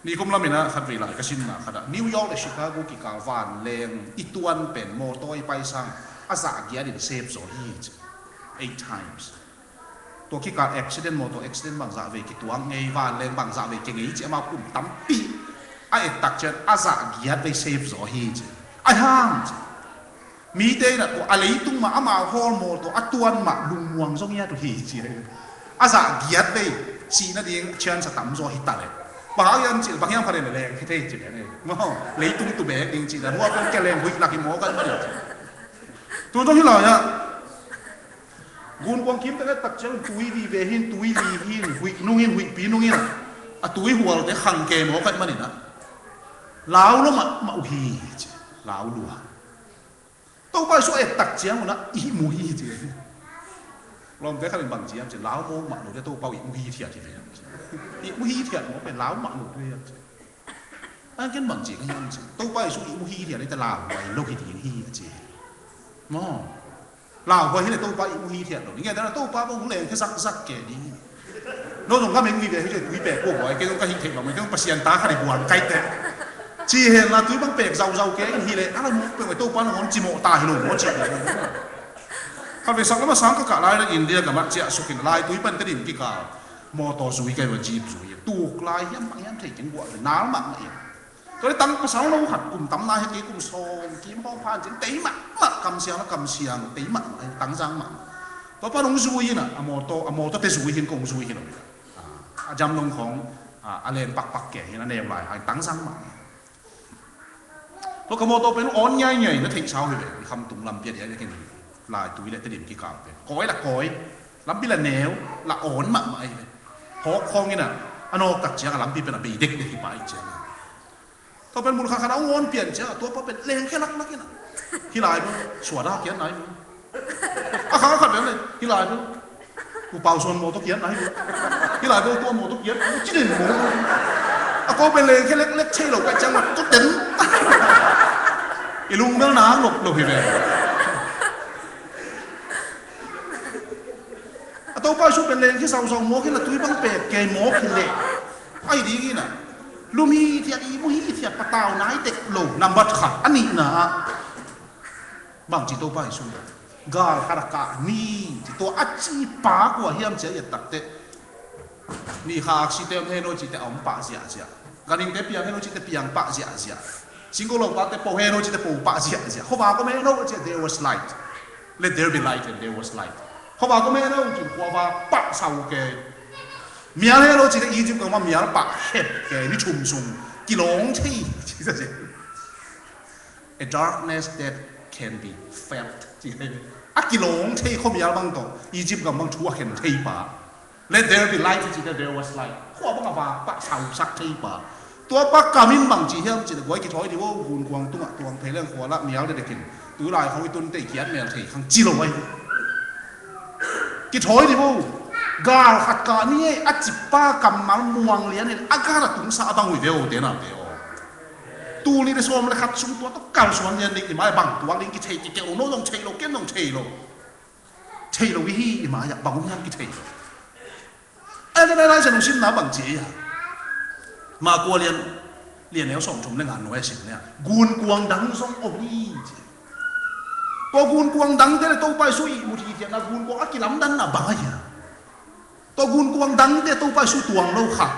นี่ก็ไม่รู้นะขัดเวลาก็ชินนะขัดนิวยอร์กและชิคาโกกิกาวันแรงอีตัวนเป็นโมโตยไปสั่งอาซาเกียดินเซฟโซฮี8 timesตัวขี้การ accident มอเตอร์ accident บางจากเวกิตัวไงว่าแรงบางจากเวกิงไงจะมาปุ่มตั้มปีไอ้ตักเจนอาซาเกียดไปเซฟโซฮีจไอ้ห้ามมีเดย์นะตัวอะไรตุ้งมาอามาฮอลโมตัวอัตวนมาลุงวงทรงเงี้ยตัวฮีจีอาซาเกียดไปสีนั่นเองเชิญสตัมโซฮิตาเลยบางอย่างจีบางอย่างพอได้แรงที่เท่จีเนี่ยมั้งเลยตุ้งตัวเบกจริงๆแต่ว่าเป็นแกแรงวิ่งหลักอีโมกันมาเลยตัวต้องที่เราเนี่ยกุนกวางคิมแต่ก็ตักเจ้าตุยดีเวหินตุยดีหินหุยนุ่งหินหุยปีนุ่งหินอ่ะตุยหัวเราแต่ขังเกมหัวกันมาเนี่ยนะลาวแล้วมาอุฮีลาวลัวตัวไปช่วยตักเจ้านะอีมุฮีจีลองแต่ขันบางจีจะลาวโมมาหนูจะตัวเป่าอีมุฮีเทียจีเลยอีมุฮีเทียมันเป็นลาวมาหนูด้วยอันกันบางจีก็ยังตัวไปช่วยอีมุฮีเทียในตลาดไว้โลกิตีฮีจีมั้งลาวพอที่ไหนตู้ปลาอีมุฮีเทียนหรอกนี่ไงแต่ละตู้ปลาพวกมึงเลยแค่ซักแก่ดีโน้ตรงก็ไม่มีแบบที่จะตุ้ยแปะพวกบ่อยแกต้องก็หิ้งเทปแบบมันต้องประเสียนตาขนาดบวนไกลแต่จีเห็นละตุ้ยบางเปกเจ้าแกกันทีเลยอะไรมึงเป็นไอ้ตู้ปลาหนอนจิโมตาหิโนหัวจีเลยเขาไปสักแล้วมาสังก็กะลายแล้วอินเดียกับมัจเจสุกินลายตุ้ยเป็นตะดินกิกามอตอซุยแกว่าจีบซุยตู้กลายยังบางอย่างเทจังหวะเลยน้ำมันเองก็เลยตั้งภาษาเราหัดกลุ่มตั้มนายให้กี่กลุ่มโซมกี่ห้องผ่านจริงตีมัดกำเสียงแล้วกำเสียงตีมัดตั้งจังมัดตัวป้าลงซุยน่ะอโมโตเตซุยหินกงซุยหินเลยจำลงของอาเลนปักแก่หินนั่นเองหลายตั้งจังมัดตัวกโมโตเป็นอ่อนใหญ่ๆนั่นทิ้งเช้าเลยคำตุ่มลำเปียดอย่างนี้ลายตุ้ยเลยตะดิมกี่กาวเป็นก้อยละก้อยลำปีละแนวละอ่อนมาไอ้หอกคองนี่น่ะอันนอกตักเชียงลำปีเป็นอะไรเด็กที่ไปเชียงตัวเป็นมูลค่าขนาดงอนเปลี่ยนเจ้าตัวเพราะเป็นแรงแค่ลักนี่นะที่ลายมั้งสวดได้เขียนไหนมั้งอาคาขัดแบบนี้ที่ลายมั้งกูเป่าส่วนโมตุเขียนไหนมั้งที่ลายมั้งตัวโมตุเขียนจีนโมอาก็เป็นแรงแค่เล็กๆใช่หรอกไอ้จังหวัดก็เด่นไอ้ลุงเมื่อน้ำหลบพี่แม่ตัวป้าชุบเป็นแรงที่สาวๆโมขึ้นละตุ้ยบังเป็ดแกโมขึ้นเลยไอ้ดีนี่นะลูมีเทียอีมุฮีเทียปะตาวนายเด็กโลนัมบัดขัดอันนี้นะบางจีโตไปสุดกาลคาราคานี่จีโตอัจจีปากว่าเฮียมเสียตักเตนี่ข้าสิเตมเฮโนจีเตอมปะเสียกันยิงเตปียงเฮโนจีเตปียงปะเสียสิงโกลงปะเตโปเฮโนจีเตโปปะเสียเขาบอกก็ไม่โนจี there was light let there be light and there was light เขาบอกก็ไม่โนจีหัวว่าปะเสาเกเมียเนี่ยเราจีนอียิปต์ก็ว่าเมียปะเห็ดแกนี่ชุมซุงกิโลงที่จีนจะ a darkness that can be felt จีนอะกิโลงที่เขาเมียบางตัวอียิปต์ก็บางชัวเห็นที่ป่า let there be light จีน there was light เขาบอกว่าปะเสาสักที่ป่าตัวปะกามินบางจีนจีนไว้กี่ถอยดีว่าหุ่นกวางตัวเพลเรื่องหัวละเมียได้กินตัวลายเขาไปตุนเตะเขียนเมียที่ข้างจีโร่ไว้กี่ถอยดีว่ากาลขัดกานี่อาจิป้ากำมังมวงเลี้ยนี่อากาศตุงสาบังวิเดียวเดน่าเดียวตูนี่ได้ส่วนมันขัดสุ่มตัวต้องการส่วนเลี้ยนี่มาบังตัวลิงกิเทกิเกลโน่ต้องเชโลเกนต้องเชโลวิฮีมาอยากบังยังกิเทเอ้ยได้ฉันต้องชิมน้ำบังจีมากลัวเลี้ยน liền nếu sống chúng lên ngàn nói xin nè gun quang đắng sống ông đi to gun quang đắng thế là tôi phải suy một thì thiệt là gun quang ác lắm đắng là bao giờ to gun quang đắng thế tôi phải suy tuồng lâu khạc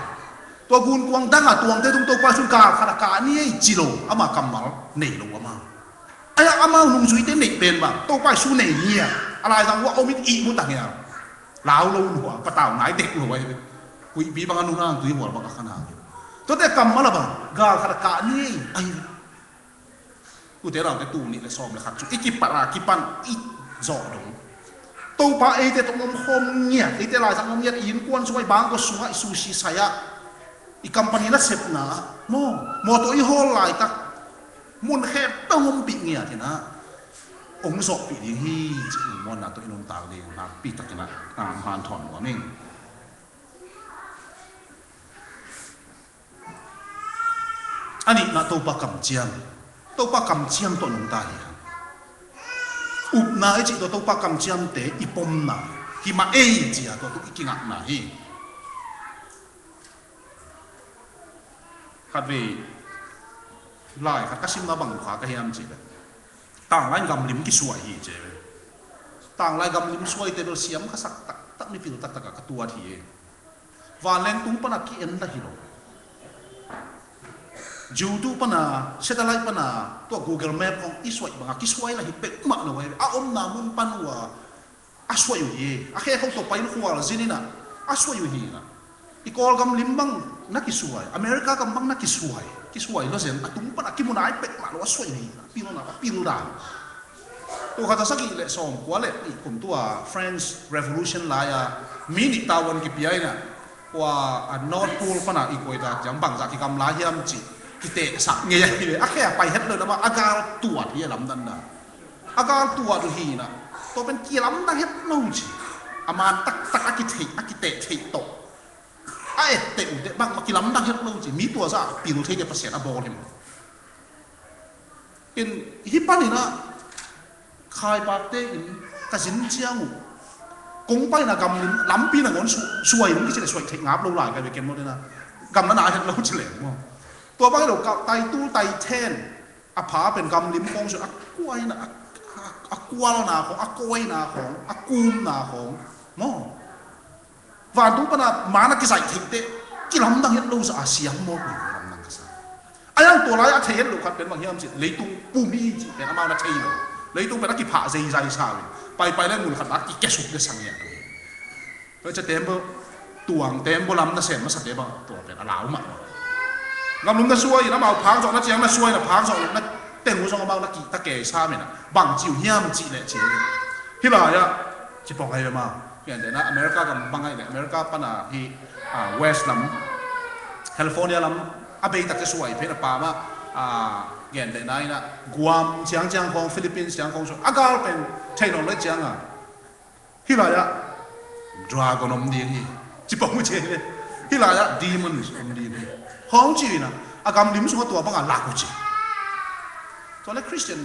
to gun quang đắng à tuồng thế tôi phải suy cả ni chỉ lo ama cầm máu nảy lo ama ai ama nung suy thế nảy bên mà tôi phải suy nảy nhiaอะไรrằngว่าông ít ít muốn tặng nhà lão lâu nữa bắt đầu nãy đẹp rồi quý vị bằng anh nung tụi họ bằng khăn hàng tôi thấy cầm mà là bằng gà khát cả ni aiกูเดี๋ยวเราจะตูนี่เลยซ้อมเลยครับอีกกี่ปะกี่ปันอีกจ่อดงตัวป้าเอเดตรงคมเงียไอเดลายสังคมเงียอินกวนช่วยบางก็ช่วยซูชิใส่อีกัมปานีน่ะเสพนะโมตัวอีโฮลไลตักมุนแค่ต้องปีเงียทีนะองค์ศพปีนี้ฮีจิ๋วมันนะตัวอินนตาเดียนะปีตักนะหานถอนหัวนิ่งอันนี้นะตัวป้ากำเจียมตัวปากกำเชียมตัวนุ่งตาเนี่ยอุบนาไอจิตัวปากกำเชียมเตะอีปมนาฮิมาเอจิอะตัวตุกกิงักนาฮีขัดวีไล่ขัดก็ชิมนาบังขวาก็เฮียมจิเลยต่างไล่กำลิมกิสวยฮีเจต่างไล่กำลิมสวยเตะเสียมก็สักตักไม่ผิดตักกับตัวทีวานแรงตุ้งปนักกิเอ็นได้ฮิโรจูดูปนาเซตไลปนาตัว Google Map ของอีสวยบางกิสวยละฮิเป็ดมักหน่อยอมนามุนปันว่าอาสวยอยู่ฮีแค่เขาตกไปลูกหัวละสินี่นะอาสวยอยู่ฮีนะอีกอลกำลิมบังนักกิสวยอเมริกากำบังนักกิสวยแล้วเสียงตุ้งปนากิมุนายเป็ดมักว่าสวยฮีนะปีโน่นนะปีโน่นด่าตัวเขาจะสักกี่เละสองกว่าเละอีกผมตัว French Revolution ลายมินิตาวันกิปีไอเนี่ยว่า North Pole ปนาอีกคนจากอย่างบางจากกิกำลายยามจิกิเตะสักเงี้ยเลยแค่ไปเฮ็ดเลยนะว่าอาการตัวที่ลำดันนะอาการตัวดูฮีนะตัวเป็นกี่ลำดันเฮ็ดนู่นสิอามาตักอากิเตะเทโตไอเตะอุเตะบางมากี่ลำดันเฮ็ดนู่นสิมีตัวซะปีนุเทเดประเสริฐอบอลเลยมั้งอินฮิปปันนี่นะคายปากเตอินกระสินเชียงกงไปนะกำลินล้ำปีนะงอนช่วยมันก็จะช่วยเทงับลงหลายกันไปเกมหมดเลยนะกำนั้นอาจจะเราเฉลี่ยมั้งตัวบ้านเราไตตู้ไตเทนอาผาเป็นกำลิมกองสุดอักกวยนะอักกวาลนาของอักกวยนาของอักกูมนาของมั้งวันตู้ปนามานักกิจใส่ทิ้งเตะกิลำดังเห็นลูกอาเซียนหมดเลยลำดังกิจไอ้ยังตัวไรอาเทียนลูกครับเป็นบางอย่างสิเลยตุ้งปูมีจิเป็นอามานักเทียนเลยตุ้งเป็นนักกิผาใจใจชาไปแล้วมูลขัดนักกิแกสุกได้สังเกตเราจะเต็มตัวเต็มโบราณน่ะเสียนมาสักเดียวตัวเป็นอาลาวมั้งงำลุงน่ะช่วยนะมาพังสองน่ะเจียงน่ะช่วยนะพังสองน่ะเต็งหัวสองมาน่ะกี่ตะเกียชาเนี่ยนะบังจิ๋วเหี้ยมจีเลยจีที่ไหนอะจีบอกให้มาอย่างเดียวนะอเมริกากับบังไงเนี่ยอเมริกาปนาที่เวสต์ลำแคลิฟอร์เนียลำอาเบย์ตักจะช่วยเพื่อนป่ามาอย่างเดียวนะกัวมเจียงของฟิลิปปินส์เจียงของส่วนอากาศเป็นเทคโนโลยีเจียงอะที่ไหนอะดราก้อนอมดีที่จีบอกไม่เจเลยที่ไหนอะดีมันอมดีที่ห้องจีนะอากาศลิมสุขตัวบังอาลากุจีตอนแรกคริสเตียน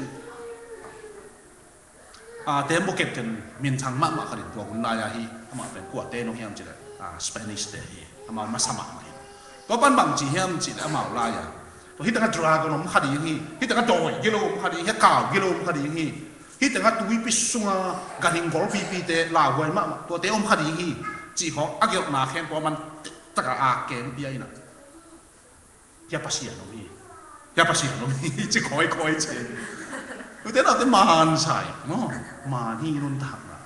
เต็มโบเก็ตกันมีนทางมากขนาดตัวคุณนายฮีอามาเป็นกัวเต้นน้องเฮียมจีเลยสเปนิชเต้อามาสมัครไหมตัวปั้นบางจีเฮียมจีเลยอามาลายตัวที่ตั้งแต่ดราก้อนมขนาดนี้ที่ตั้งแต่โดยกิโลมขนาดนี้ที่ก่าวกิโลมขนาดนี้ที่ตั้งแต่ตุยปิสุงการหิงกอล์ฟปีเตลาวไว้มากตัวเต้อมขนาดนี้จีเขาอาเกี่ยวนาแข่งตัวมันตะกอาเกมปีไอ้น่ะอย่าปัสยาโนมีอย่าปัสยาโนมีจะคอยเชนดูแต่เราแต่มาหันใส่เนาะมานี่นุ่นถังนะ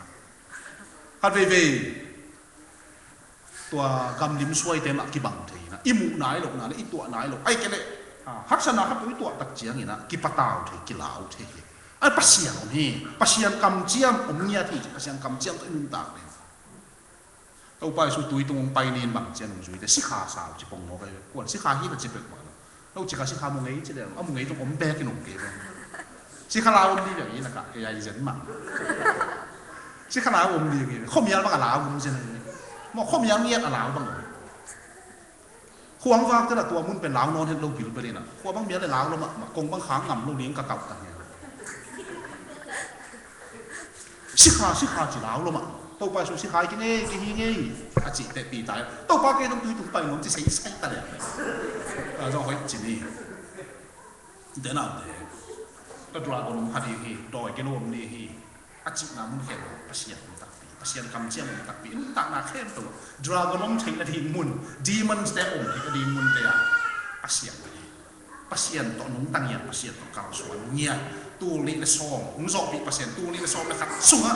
ฮัดเวตัวกำลิมช่วยเต็มอักกิบังทีนะอิมูนายหลกนะและอีตัวนายหลกไอ้แกเลยฮักษณะครับตัวตักเจียงนี่นะกิปตาวทีกิลาวทีไอ้ปัสยาโนมีปัสยากำเจียมอมเนียทีปัสยากำเจียมตัวนุ่นต่างเลยเอาไปสู่ตุยตรงไปเนียนบางเจียนลงสู่แต่สิขาสาวจะปงหัวไปกวนสิขาที่มันจะเป็นมันเราจะขาสิขาโมงไงจะเดี๋ยวเอาโมงไงตรงอมแบกกินหนุ่มเกลือสิขาลาวดีอย่างนี้นะครับใหญ่ๆเจ๋งมากสิขาลาวดีอย่างนี้ข้อมีอะไรบ้างลาวมึงใช่ไหมมองข้อมีอะไรเงี้ยลาวบ้างควงฟ้าแต่ละตัวมุนเป็นลาวนอนเห็นเราผิวไปเลยนะควงบางเมียเลยลาวเรามากงบางขางงำเราเลี้ยงกระเก่ากันเนี่ยสิขาจีลาวเรามาต ตัวไปสุดสิหายกินเองกินยังไงอาจิแต่ปีตายตัวไปก็ต้องตุยตุ่มไปน้องจะใส่ใส่ตะเลยจะคอยจีนี่เดี๋ยวน่ะเดี๋ยวก็ดราก้อนพัดยังไงดอยกิโลมันยังไงอาจิน้ำมันแข็งปัสยานตักปีปัสยานคำเชี่ยมันตักปีนุ่งตักหน้าเข้มตัวดราก้อนใช้กระดิ่งมุนดีมันสเตอมกระดิ่งมุนเดียปัสยานpasien to nung tangian pasien to kang suan nia tu li le som nung zo pi pasien tu li le som le khat sunga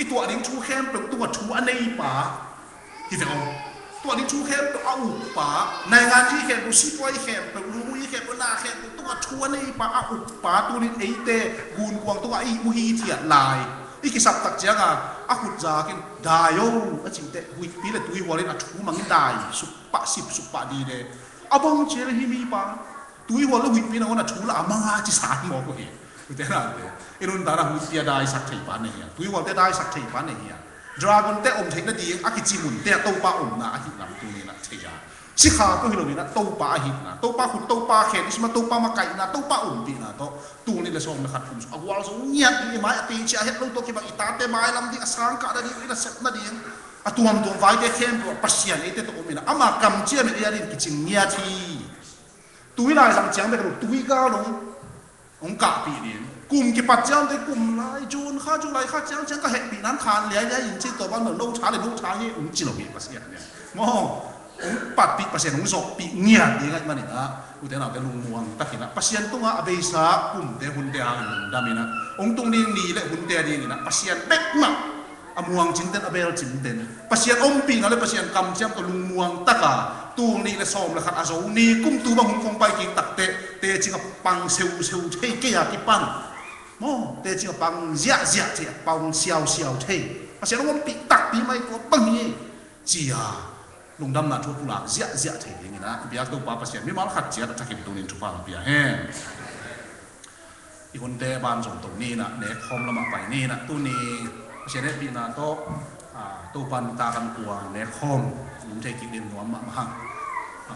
i tu ading chu khem pe tu chu anei pa hi ve ong tu ading chu khem pe au pa nai ngan ji khem tu si poi khem pe lu yi khem pe na khem tu chu anei pa au pa tu li ei te gun kwang tu ai u hi thiat lai i ki sap tak chianga a khut za kin dayo a ching te hui pi le tu hi walin a thu mang dai su pa sip su pa di de abong che hi mi paตุยหัวลูกวิปนะวันนั้นชูละอามังอาจิสานมองก็เห็นคุณเจ้าหน้าเลยอินุนตาราหุ่นเตียได้สักทีปานเนี่ยตุยหัวเตียได้สักทีปานเนี่ยดราก้อนเตะอมเทนดีอากิจิมุนเตะโตปาอมนะอาหินลำตัวนี้นะเทียสิขาก็คือเราเนี่ยโตปาอาหินนะโตปาขุนโตปาเข็นสิมาโตปามาไก่นะโตปาอมปีนะโตตัวนี้เลยส่งมาขัดขุนอวัลส่งเงียบดีไม้ตีเชียเฮ็ดลูกตัวกี่บางอิตาเตไม้ลำที่อสังกัดดีนี่ละเสร็จนั่นเองอะตัวไฟเตะเข้มตัวปัสยานไอเตะตัวอมนะอามากำเจียมันเอียดินกิจิเงียทีตุยลายสังเจียงไปกับตุยก้าวลงองกะปีนี้กลุ่มกี่ปัจจัยได้กลุ่มลายจูนข้าจูนลายข้าเจียงเจียงก็เห็นปีนั้นทานเลี้ยงยินจีตัวบ้านเหมือนลูกช้าเลยลูกช้าเนี่ยองจีเราปีปัสยานเนี่ยมององปัดปีปัสยานองศกปีเงียบดีกันมาเนี่ยนะอุตส่าห์แต่ลุงมวงตะกี้นะปัสยานตัวอาเบสากลุ่มเดหุ่นเดียงดามินะองตรงนี้นี่แหละหุ่นเดียดีนี่นะปัสยานเบ็กมากอมวงจินเดนอเบลจินเดนปัสยานอมปีนั่นเลยปัสยานกำเจียงตัวลุงมวงตะกาตูนี่ละซ้อมละขัดอาโซนี่กุ้มตูบางหุ่นคงไปกินตักเตะจิงกับปังเซลเทเกียกิปังโม่เตะจิงกับปังเจียเจียปังเซียวเทปัสยานอมปีตักปีไม่ตัวปังนี่เจียลุงดำนาทั่วกุหลาบเจียเทอย่างนี้นะเบียร์ตัวป้าปัสยานไม่มาขัดเจียตะกินตัวนี้ทุกฝ่ายเบียร์แห้งอีคนเดบานส่งตรงนี้นะเน็ตคอมละมาไปนี่นะตัวนี้เชนเนปีนาโตตัวปันตากันกลัวเน็ตคอมลุงเทกินดินหัวมาหัง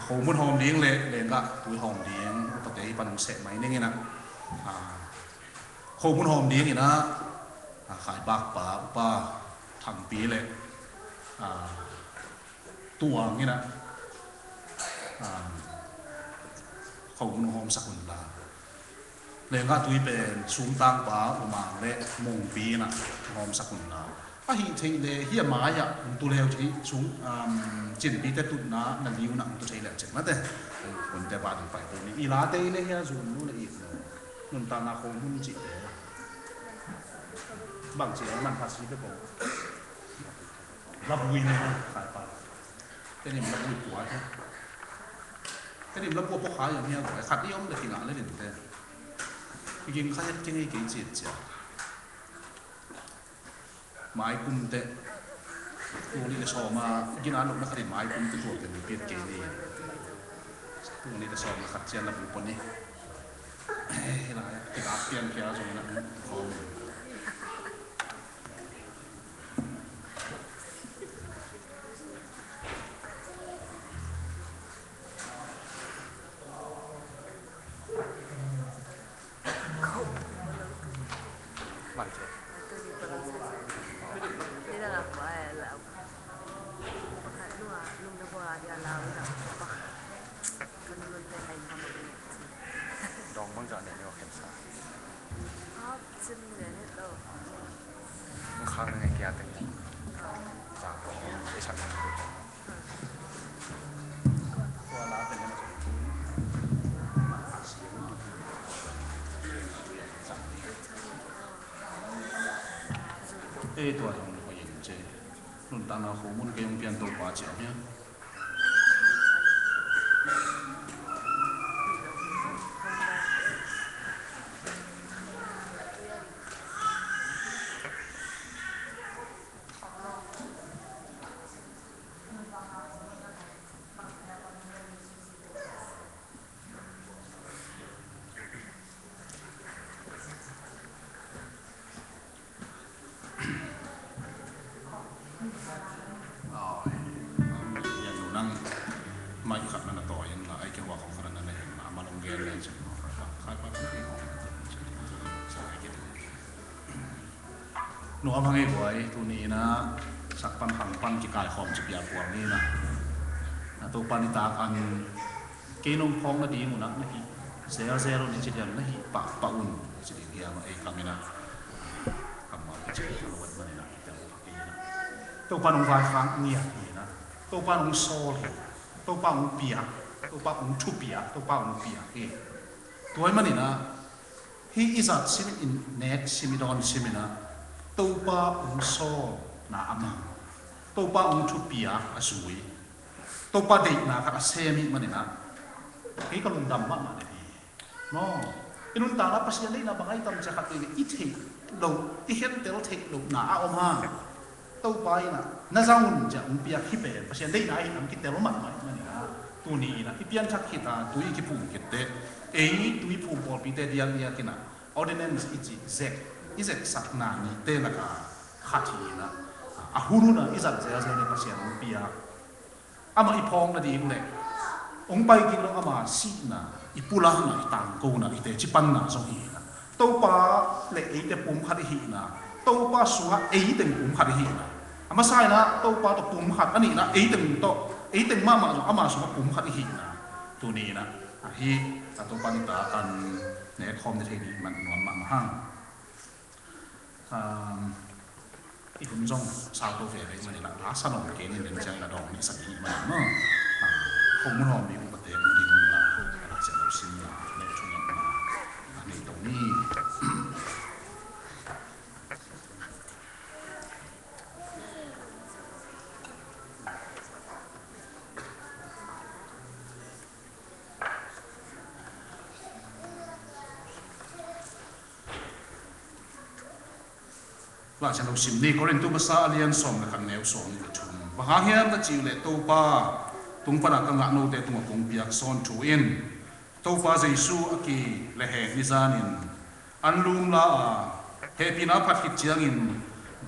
เขามุดหอมเลี้ยงเลยก็ตุยหอมเลี้ยงปกติปันเสร็จไหมนี่นะเขามุดหอมเลี้ยงนี่นะขายปากป้าทำปีเลยตัวนี่นะเขามุดหอมสักคนละเลยก็ตุยเป็นซุ้มตั้งป้าอุมาเลยมงปีนะหอมสักคนละอาหิเทเลยเฮียหมายอ่ะตัวเลวที่ซุ้มจินปีแต่ตุนนะนั่นลิ้วหนังตัวเทเลยเจ็บมาแต่คนแต่บ้านไปตัวนี้อีลาเตยเลยเฮียซูนนู่นเลยอีกเลยนุ่นตานาคงนุ่นจิเลยบางเสียมันภาษีไปบอกรับวินเลยขายไปแต่นี่มันรับวินตัวใช่แต่นี่มันรับพวกขายอย่างเงี้ยขัดนิยมเลยทีหลังเลยเด่นแต่กินข้าวเที่ยงกี่จีเจ้าไม้กุมเตะตัวนี้จะสอบมากินอันหนุกนักเรียนไม้กุมตัวเป็นเปลี่ยนเกลีตัวนี้จะสอบมาขัดเจียนระบุปนนี้เฮ้ยอะไรติดอาเปลี่ยนแค่ส่วนนั้นของตัวทำก็ยังเจนุ่นตานาโคมุนก็ยังเปลี่ยนตัวกว่าเจ้าเนี่ย หนูเอาพังไอ้บวยตัวนี้นะสักปันหังปันกิกายขอมจิบยาปวงนี่นะตัวปานิตากันเกนงพองนะดีมุนักนะฮีเซลเซลนี่จิเดียนะฮีปะอุ่นจิเดียมาไอ้คำนี้นะคำว่าจิเดียลวันนี้นะแต่ละทีนะตัวปานงไฟฟังเงียบนี่นะตัวปานงโซลตัวปานงเปียตัวปานงชุบเปียตัวปานงเปียเอตัวมันนี่นะ he is a sim in net simidon simina ตัวปานงโซนะอามาตัวปานงชุบเปียอาสุยตัวปาเด็กนะกับเซมิมันนี่นะเฮ้ยก็ลงดำมากมาเลยน้องอินุนตาลับภาษาเลยนะบางไอ้ตำจะขัดเลยอีเทคลงอีเห็นเตลเทคลงหนาออกมาตัวไปนะน่าจะอุ่นจะอุ่นเปียกที่เป็นภาษาเลยนะไอ้ทำกิจเตลมัดมันนี่นะตัวนี้นะที่เปลี่ยนชักขิดอ่ะตัวอีกผู้กิจเตเอ้ยตัวอีผู้บอลปีเตเดียร์เนี่ยกินนะ ordinance อีจีเซกอีเซกสักนานี่เตละกาขัดทีนะอ่ะฮูรุนะอีจัดเจ้าเจ้าเนี่ยภาษาอุ่นเปียกอามาอีพองนะดีเลยองไปกินแล้วอามาสีนะอีปุระนะอีตังกูนะอีเตจิปันนะสองอีนะตัวป้าเละอีเตปุ่มขัดอีนะตัวป้าสัวอีเต็งปุ่มขัดอีนะอามาใช่นะตัวป้าตัวปุ่มขัดอันนี้นะอีเต็งตัวอีเต็งมาอามาสัวปุ่มขัดอีนะตัวนี้นะฮีตัวป้านี่ตากันเนี่ยคอมในเทนี้มันนวลมาห้างอีกคนจงสาวตัวเฟรย์มันนี่ละรักสนุกเก่งเงินใจละดอกนี่สักทีมันเนาะคงมันหอมมีอุปเทศมันดีมันละอะไรจะเราซิมละในช่วงนั้นมาอันนี้ตรงนี้ว่าฉันเราซิมนี่ก็เรียนตัวภาษาเรียนส่งในคันแนวส่งในชุมบางแห่งก็จิวเลตัวป้าตุงปนักกังโนเตตุงกงเปียกซอนชูอินตัวฟ้าเจสูอากีเลเหนิจานินอันลุงลาเฮปินาพัดคิดเจียงิน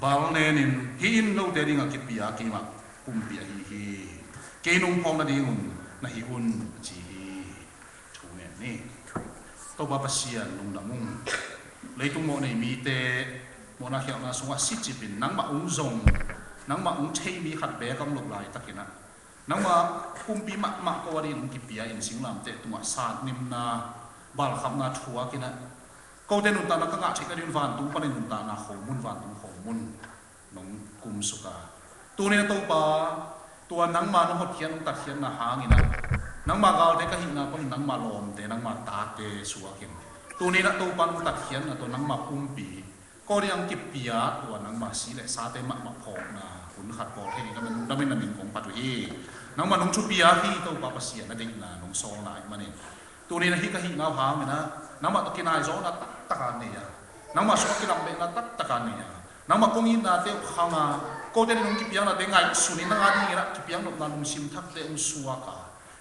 บาลเนนินฮิอินโนเตดิงอากิปียากิมากุมปียาฮีเกนุงพองนาดิงุนนาฮิอุนจีชูเนนี่ตัวป้าปัสยาลุงดามุงเลยตุงโมในมีเตมนาเขียวนะสงสิจิปินนังมาอุ้งจงนังมาอุ้งเชยมีขัดเบะกำลบลายตะกินะนังมาคุมปีมะกวารีนุกิปียอินสิงลามเตตัวสาดนิมนาบาลคำนาทัวกินะก็เดนุนตานักงะเชกันดินวันตุ้งปนินุนตานาโขมุนวันตุ้งโขมุนนงกุมสุกาตัวนี้ตัวปาตัวนังมาน้องหดเขียนน้องตัดเขียนนาหางินะนังมากาวเตกะหินะคนนังมาลมเตนังมาตาเตสัวกินตัวนี้นะตัวปาน้องตัดเขียนนะตัวนังมาคุมปีก็ยังกิบปียตัวนังมาสีเลยซาเตมะมาพองนะหุ่นขัดปอดให้นี่ก็มันดำเป็นน้ำมันของปัตตุยีนังมาน้องชุบปียที่ตัวปาปเสียนั่นเองนะน้องโซลายมันเองตัวนี้นะฮิกะฮินาพามันนะนังมาตะกินายโซนะตะการเนี่ยนังมาสกกิลำเบนะตะการเนี่ยนังมากงอินนะเตะข้างมาก็เดนน้องกิบปียนะเตะไงสุนินนังอาดีนะกิบปียนกนันมุสิมทักเตะอุสวากา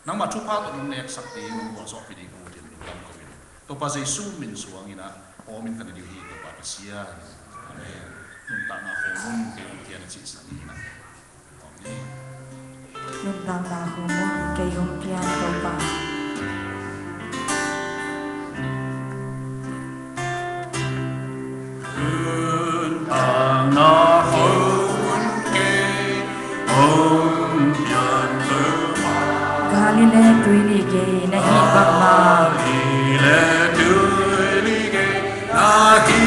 นังมาชุบพาตัวน้องเน็กสักเตะน้องบัวสอบไปดีกูเดนน้องดำก็เป็นตัวปาเซซูมินสวงอินะโอมินกันดีฮีตัวปาปเสียนุ่นตานาโฮมุนเกี่ยวกับเทียนจิตสันนี่นะนุ่นตานาโฮมุนเกี่ยวกับเทียนตัวปานุ่นตานาโฮมุนเกี่ยวกับเทียนตัวปากาลิเลตุยลิเกนะฮิบักมากาลิเลตุยลิเกนะฮิ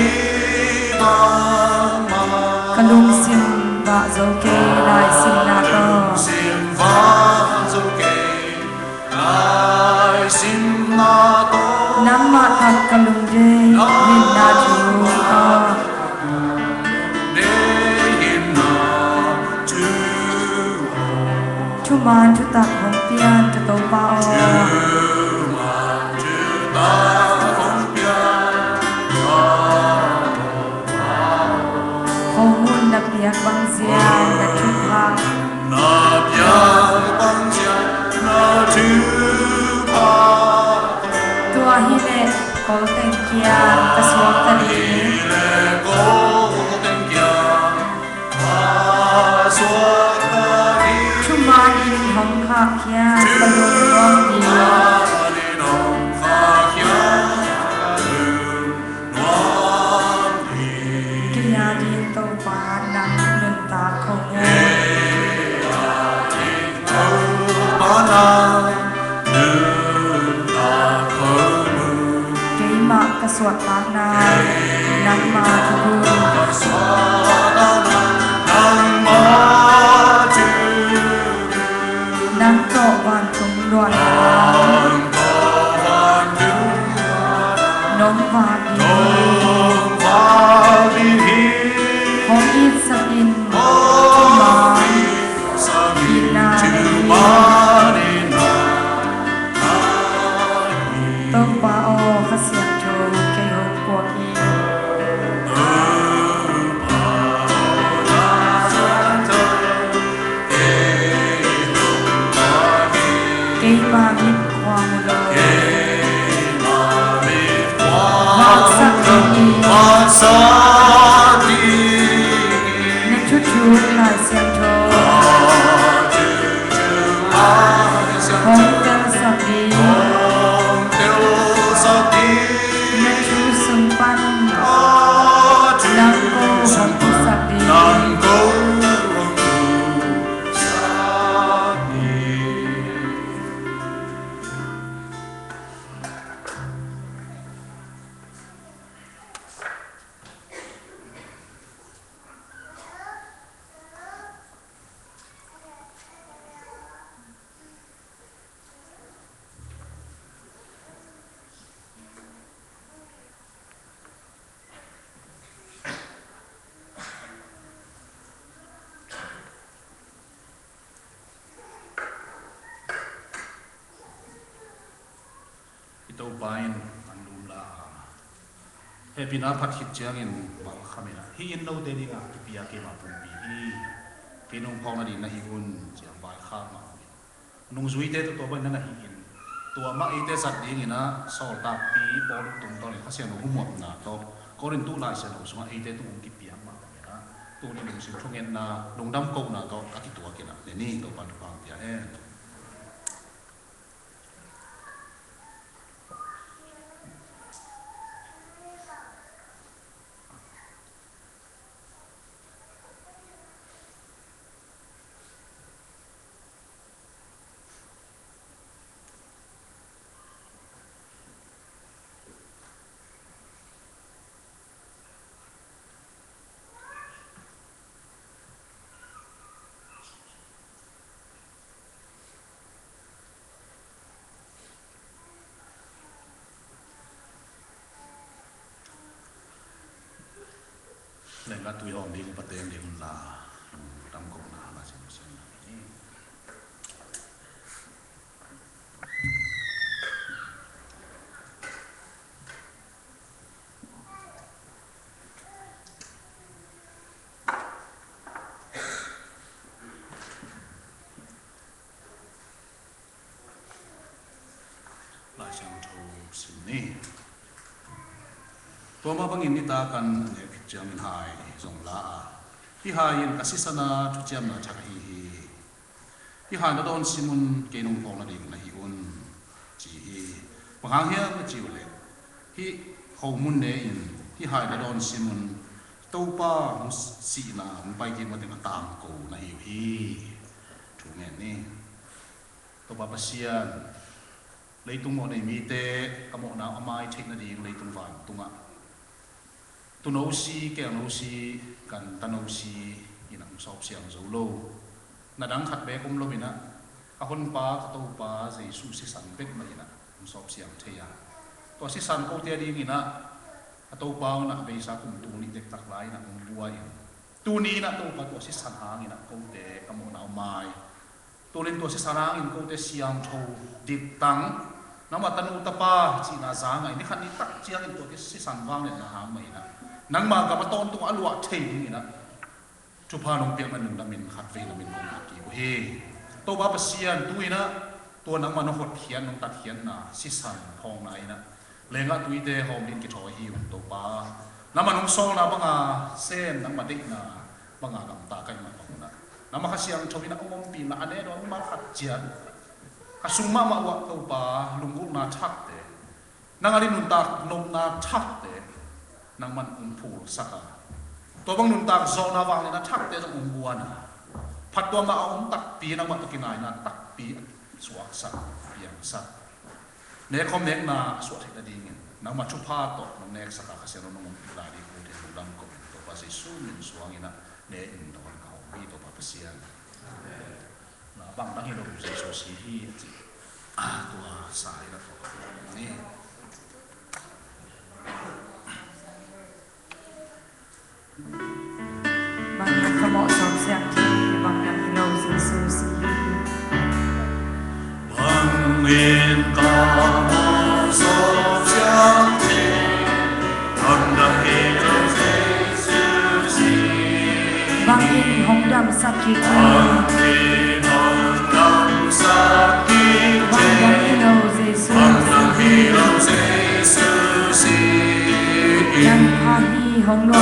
บักกลุงซิมบะโซเกลายซิมนาโตซิมบะโซเกลายซิมนาโตนัมมาทักกลุงเดมินนาจูอาเดยินนาจูทุมานทุตักของเปียนตะโตปาโอบางเสียงและทุกภาคนาเปียบางเสียงนาทุกภาคตัวฮิเลโกเต็งเกียนกระสวกตะลีฮิเลโกเต็งเกียนกระสวกตะลีชุมาอินหงคาเคียนตะลุงร้องดีกิยาดินโตป Pito bain an lum la he pina phat hit chiang in bang khamina hi in no de dinga pia ke ma pum pi hi kinong phong na din na hi un chiang bai kha ma nung zui te to ban na hi in tua ma ite sat ding ina sol ta pi bol tung to le khasia no humop na to ko rin tu lai se no suma ite tu ki piang ma na tu ni nung sin thungen na nung dam ko na to ka ki tua ke na le ni to pan pang pia e le nga tu yom ding patem ding la dam ko na ma sin sin ni la chang tho sin ni to ma bangin ni ta kan ne chiang in hai zong la hi hai in kasisana thu chiam na chak hi hi han da don simun ke nong pong na ding na hi un chi hi pangang hia ma chi le hi ho mun ne in hi hai da don simun to pa si na pai ki ma ting tam ko na hi thu nge ni to pa pasian leitung mo nei mi te kamo na amai thik na ding leitung van tunga tu nấu si kẹo nấu si cần ta nấu si in ang sop siang zo lo na dang khat be kum lo mina a hon pa ka to pa jesu si san bek ma ina ang sop siang theya to si san ko te ding ina a to pa na be sa kum tu ni tek tak lai na kum buai tu ni na to pa to si san hang ina ko te kamo na mai to len to si sarang in ko te siang tho dit tang na ma tanu ta pa chi na za ngai ni khan ni tak chiang in to ke si san wang le na ha mai na nang ma ka ton tung alwa thei ding ina chu pha nong piak man nang min khat ve na min kong ki ko he to ba pasian tu ina to nang ma no hot hian nong tat hian na si san thong na ina lenga tu ite hom din ki tho hi to pa na ma nong sol na banga sen nang ma dik na banga kam ta kai ma ko na na ma khasiang thobina ongom pi na ane do ma khat chian ka sungma ma wa to pa lungul na thak te nang ali nun tak nom na thak te nang man phu saka to bang nun tak zo na wang na thak te jong bua na phat to ma om tak pi nang ma to kinai na tak pi suak sa piang sa ne khom nek na suak thek na ding nang ma chu pha to nang nek saka ka se no nong la di ku te dam ko to pa se su min suang ina ne in to ka ho pi to pa pasian na bang dang hi lo se so si hi to sai na to ni bằng những cái mẫu sống sáng thì bằng những lâu dư sư si bằng nguyện có mẫu sống sáng thì bằng đặc hệ trong thế sư si bằng những hồng đầm sắc kỳ bằng những hồng đầm sắc kỳ bằng những lâu dư sư bằng đặc hệ trong thế sư si yang pha hi hồng lo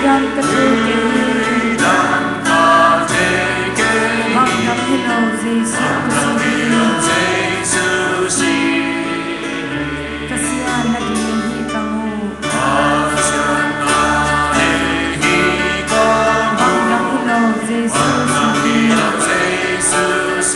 dan kete dan kate mang nam hino Jesus kasihan na di kamu kasihan na di kamu mang nam hino Jesus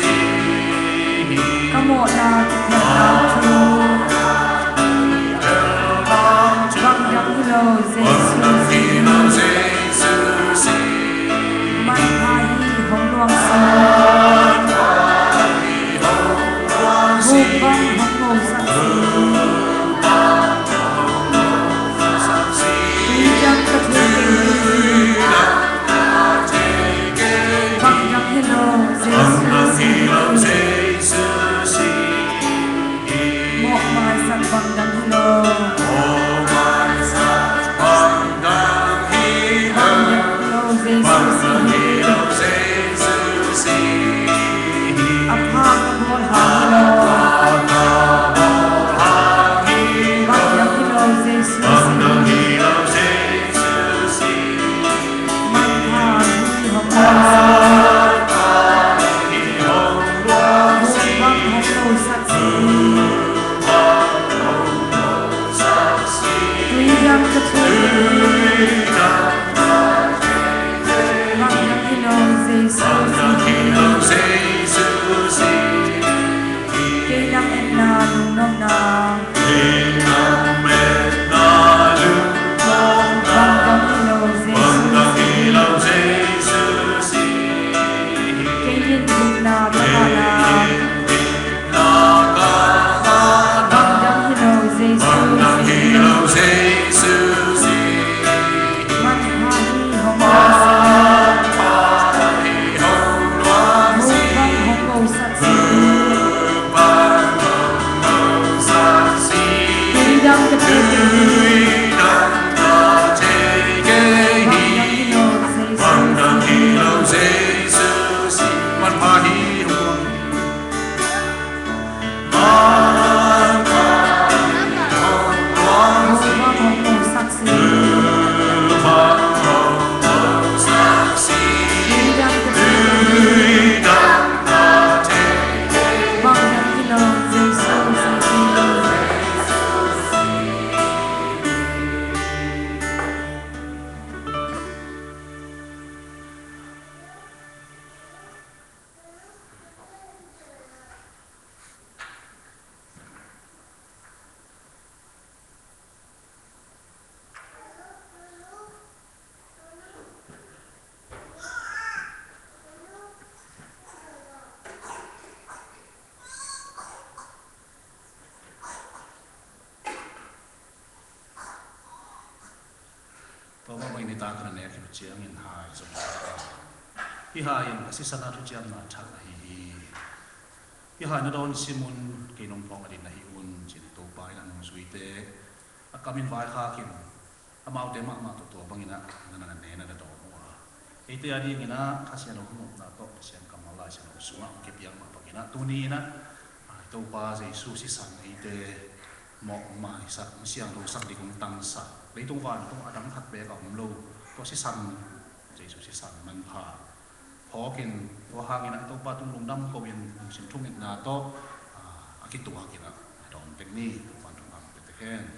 sắc bằng đăng hilo Oman sát bằng đăng hy bằng hờ nhạc bằng Giêsu đăng hy si hờ Giêsu si ấp hang ấp hôn hàng hilo bằng đăng hilo Giêsu bằng si đăng hy hờ Giêsu si mang hàng huy hồng hy hồng loan hồng si vang hồng nô sắc si tuy rằng tất cả bằng đăng hilo Giêsu si cây nắng em na lung nong na bằng đăng hilo Giêsu si cây nhiên lung na ba ba na bằng đăng hilo Giêsu si man ha hi hồng loan si mô vang hồng cầu sắc si tuy rằng tất cả bằng đăng hilo Giêsu si Man pa hi hong mô vang hồng cầu sắc si tuy rằng tất cả bằng đăng hilo Giêsu siเพราะว่าไม่ในตาขนาดนี้คือเจียงยินหายสมบูรณ์พี่หายยังสิสนาทุเจียงนาชักนะฮีพี่หายนดอนซิมุนกินนมพองอดีตนะฮีอุนจิตโตไปนั่นสุยเตอากามินไว้ข้ากินอามาเอาเตมากมาตัวบังอินะนั่นนั่นเนนั่นดอกหัวไอเตียดีงินะข้าเสียนกหุ่นนาโตเสียงกำมาลายเสียนกสุงเก็บยังมาบังอินะตัวนี้นะโตปาเจสุสิสันไอเตหมอกมาสักเสียงโลสักดีกุมตังสักlấy tung vàng tung adam thật bé cả lâu có sẽ săn chỉ số sẽ săn mình phá khó kiến và hàng ngày tôi ba tung lùng đâm có biển sinh trung hiện là to cái tua kia là đòn tên ni tung vàng tung vàng tên khen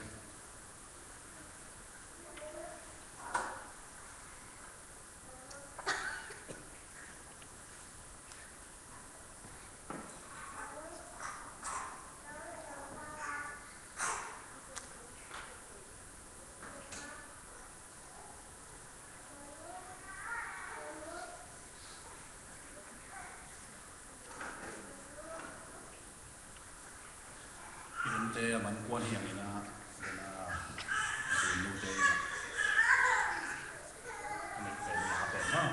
เตะมันกวนเหี่ยงนี่นะเป็นนูเตะอันนี้เป็นลาเป็นเนาะ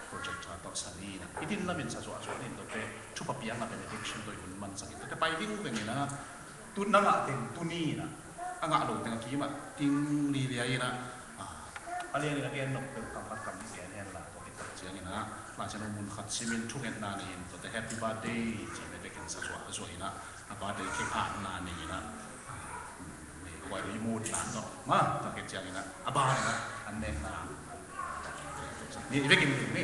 โปรเจกต์ชาติสันนี่นะอีที่นั่นเป็นสัดส่วนนี่ตัวเตะชุบปะเปียงนะเป็นเด็กชิ้นตัวหุ่นมันสักแต่ไปวิ่งเป็นอย่างนี้นะตุนนั่งอ่ะเต็มตุนนี่นะอ่ะหลงแต่กี้มาทิ้งลีเลียนะอะไรนี่ก็เรียนหนกเป็นกำลังกำที่เสียเนี่ยละตัวเป็นตัดเสียนี่นะหลังจากนั้นมุนขัดซีเมนต์ทุกเอ็นนานี่ตัวแต่แฮปปี้บาร์เดย์ที่เป็นเด็กสัดส่วนนะapa ada kepan nani na, ni kau ada imut nano, mah tak kecil ni na, apa na, ane na, ni ibekin ni.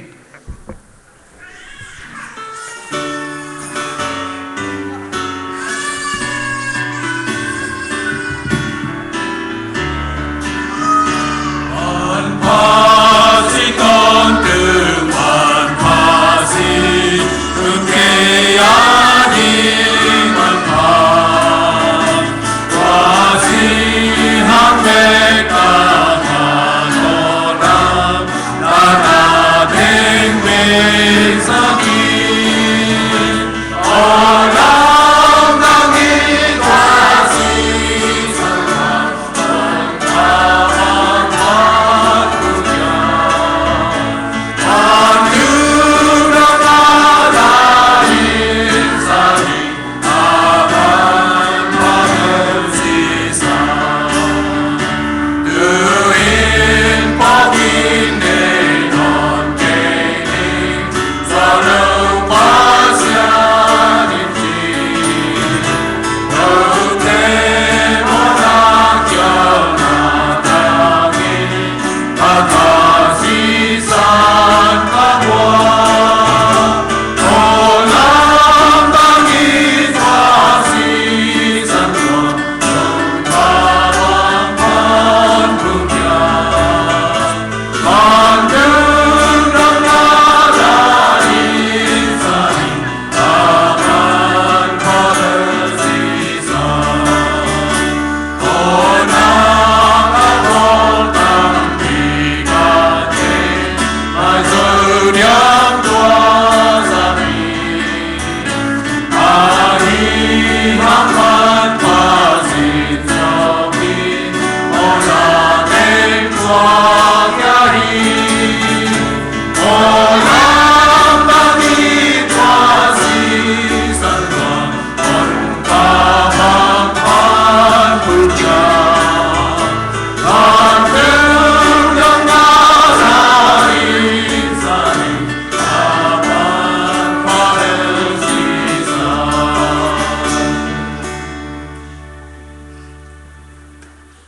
Hey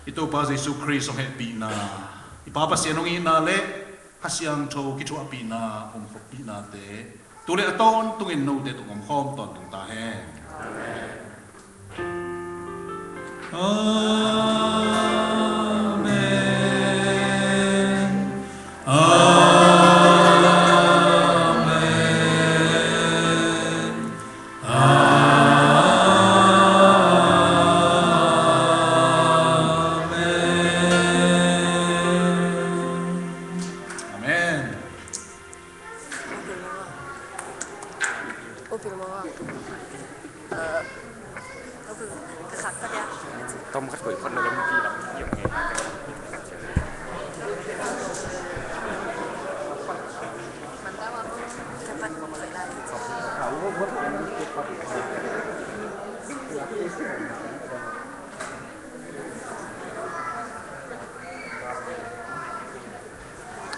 ito pa Jesu Christ ang happy na ipapasya nung ina le hasyang cho kichu api na hopi na te tuli aton tungin no te tungom hom ton tung ta he Tom khách quỷ phân là giống gì lắm nhiều nghe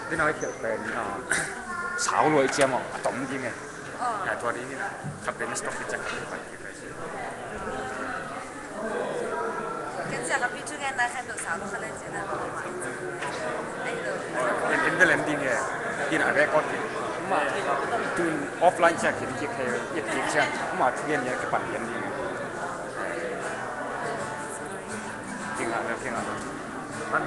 cái nói kiểuเป็นสาวรวยเจียมอ่ะต๋อมจริงไงแต่ตัวนี้นี่ขับเป็นสต็อกพิจักรไป跟下个比这个男孩都啥都可能进来了嘛。哎呦。เป็นเรื่องจริงไงที่ไหนแรกก็ที่มาคือออฟไลน์จากที่ที่เคยยึดติดใช่มาเรียนเนี่ยก็ปั่นเรียนดีจริงอ่ะแล้วจริงอ่ะมัน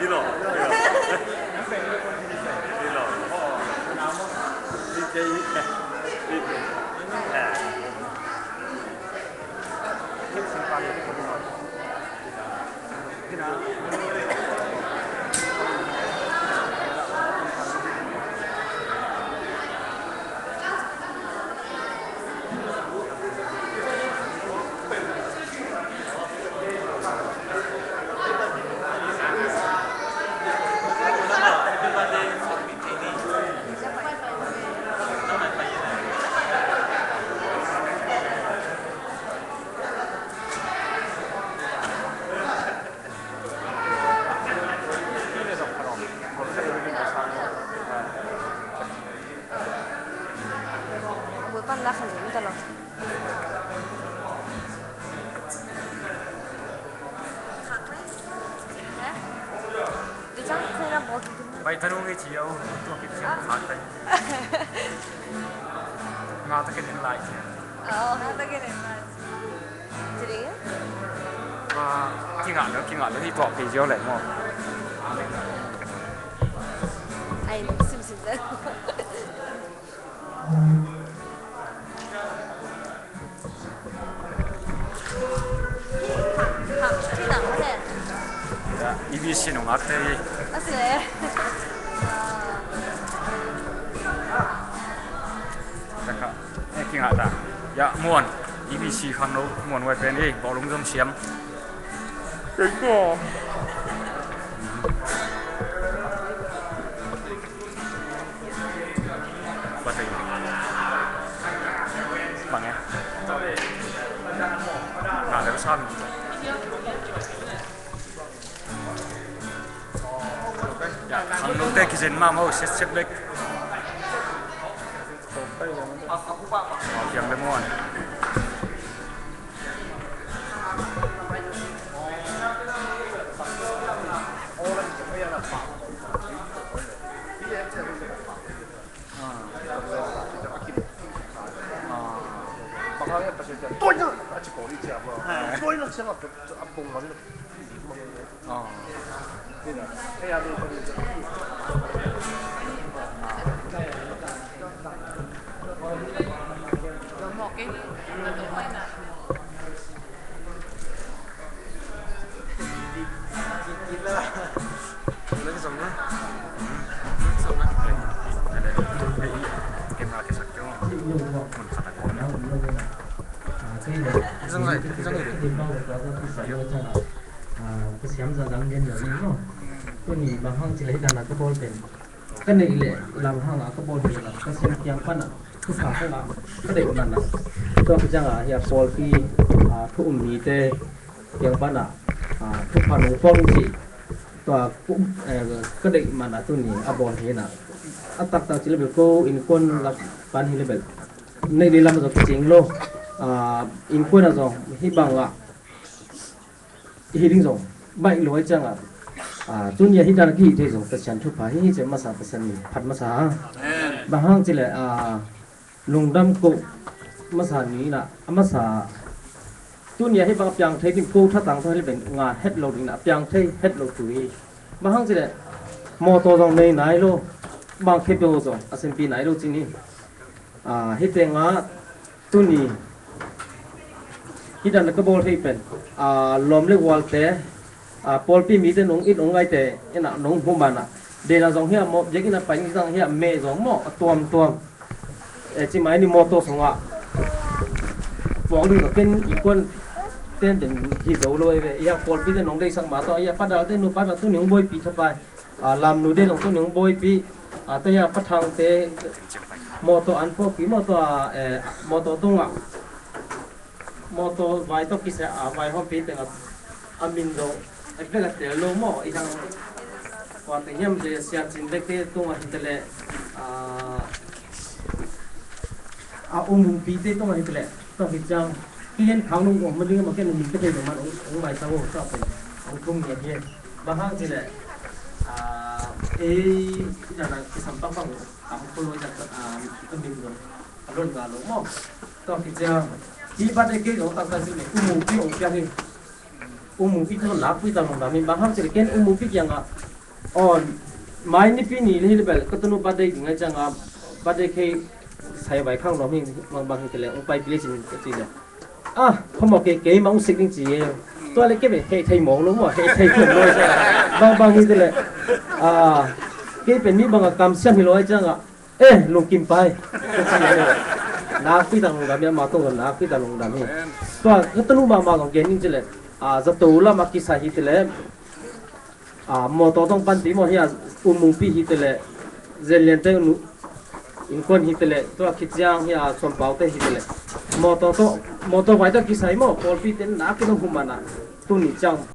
đi lò đi lò đi chơi đi cái nàoปั้นรักขนมตลอดขักไหมนะดิฉันเคยรับบอกกิน bay thanu cái chiềuตัวกินเชียงขาดไปงาตะเกียนลายเชียง ตะเกียบมาจริงมากินงานแล้วที่บอกปีเจียวแหลมหมด ไอ้ซิมซิมเลยที่ต่างประเทศอีบีซีนงอักเตย ก็สวยนะครับนี่กินงานต่างยะม่วนอีบีซีข้างโน้นม่วนไว้เป็นเองบอกลุงจมเชียมเก่งก็บัตรบังไงงานแล้วชอบข้างโน้นเด็กกินมาเมาเช็ดเล็กยังไม่ม่วนบ 방황에 빠질 때 또이나 같이 버리지 않아. 또이나 제가 앞봉만 Ờ. 해야 될 거리. Rồi một cái tụi mình là Lên xong đó. Xong đó. Đây. Cái nào cái sạc cho. Mình phải đặt con đó. Xong rồi. cái xem ra rằng nhân là gì không? Tôi nghĩ bằng hăng chỉ lấy đàn là cái bol tiền. Cái này lệ làm hăng là cái bol tiền là cái xem kiang phân à, cái phá cái làm cái đấy là tôi bây giờ là hiện bol khi thu mì tê kiang phân à, thu phần của phong gì, tôi cũng cái đấy mà là tôi nghĩ bol thế nào, tắc chỉ là biểu cô in quân là ban hi là biểu, này đi làm rồi chính luôn, in quân là rồi hi bằng là hi đinh rồi bảy lối chăng tuân nhà hít ra cái thế rồi cái sản xuất phải hít sẽ mà sao cái sản phẩm mà sao bằng hang chỉ là lùng đâm cụ mà sao ní là mà sao tuân nhà hít bằng piang thấy thì cô thắt tăng thôi là bên ngà hết lâu định là piang thấy hết lâu tuổi bằng hang chỉ là mô tô dòng này này luôn bằng khép đồ rồi SMP này luôn chỉ ní hít tiền ngà tuân ní hít ra cái bol thấy bên lom lấy wall té polpi mi te nong it ong ai te ena nong humana de la zong hia mo jeki na pa ni zong hia me zong mo tuam chi mai ni moto songa bong du ken i kon ten den hi zo loi ve ya polpi te nong dei sang ma to ya padal te nu pa tu ning boi pi thapai lam nu de long tu ning boi pi ta ya pathang te moto an po pi moto tunga moto vai to ki se vai hom pi te amin do ai cái là lô mỏ ai đang còn tình em thì xem chính đây cái tung ở hiện tại ông phí tết tung ở hiện tại tôi phải chăng cái hiện khảo nông của mình mà cái mình cái này mà ông bài sau cho phải ông không nhẹ nhàng và hai thì lại ấy là cái sản phẩm bằng ông tôi nói rằng cái mình rồi luôn là lỗ mỏ tôi phải chăng chỉ bắt cái đó tăng tăng này cũng một cái ông kia đi umupik nó lap với tao mà mình baham chỉ cái umupik yang mai ni pi ni le bel cái tunu badai ngay chăng badai khi sai bài khang nó mình bằng bằng cái lẽ ông bay bile xin cái gì đó không một cái mà ông xịt cái gì tôi lấy cái về hay thay mỏng đúng không hay thay quần lôi bằng bằng cái lẽ cái bên mi bằng cầm xem thì lôi chăng lùng kim bay na phi tang làm mà tôi còn na phi tang làm mình tôi cái tunu mà còn cái như thế này zato la makisa hitele moto tong panti mo hiya umumpi hitele zelente inkon hitele to khitjang hiya sompau te hitele moto vai to kisai mo polpi ten na kinong humana tu ni chang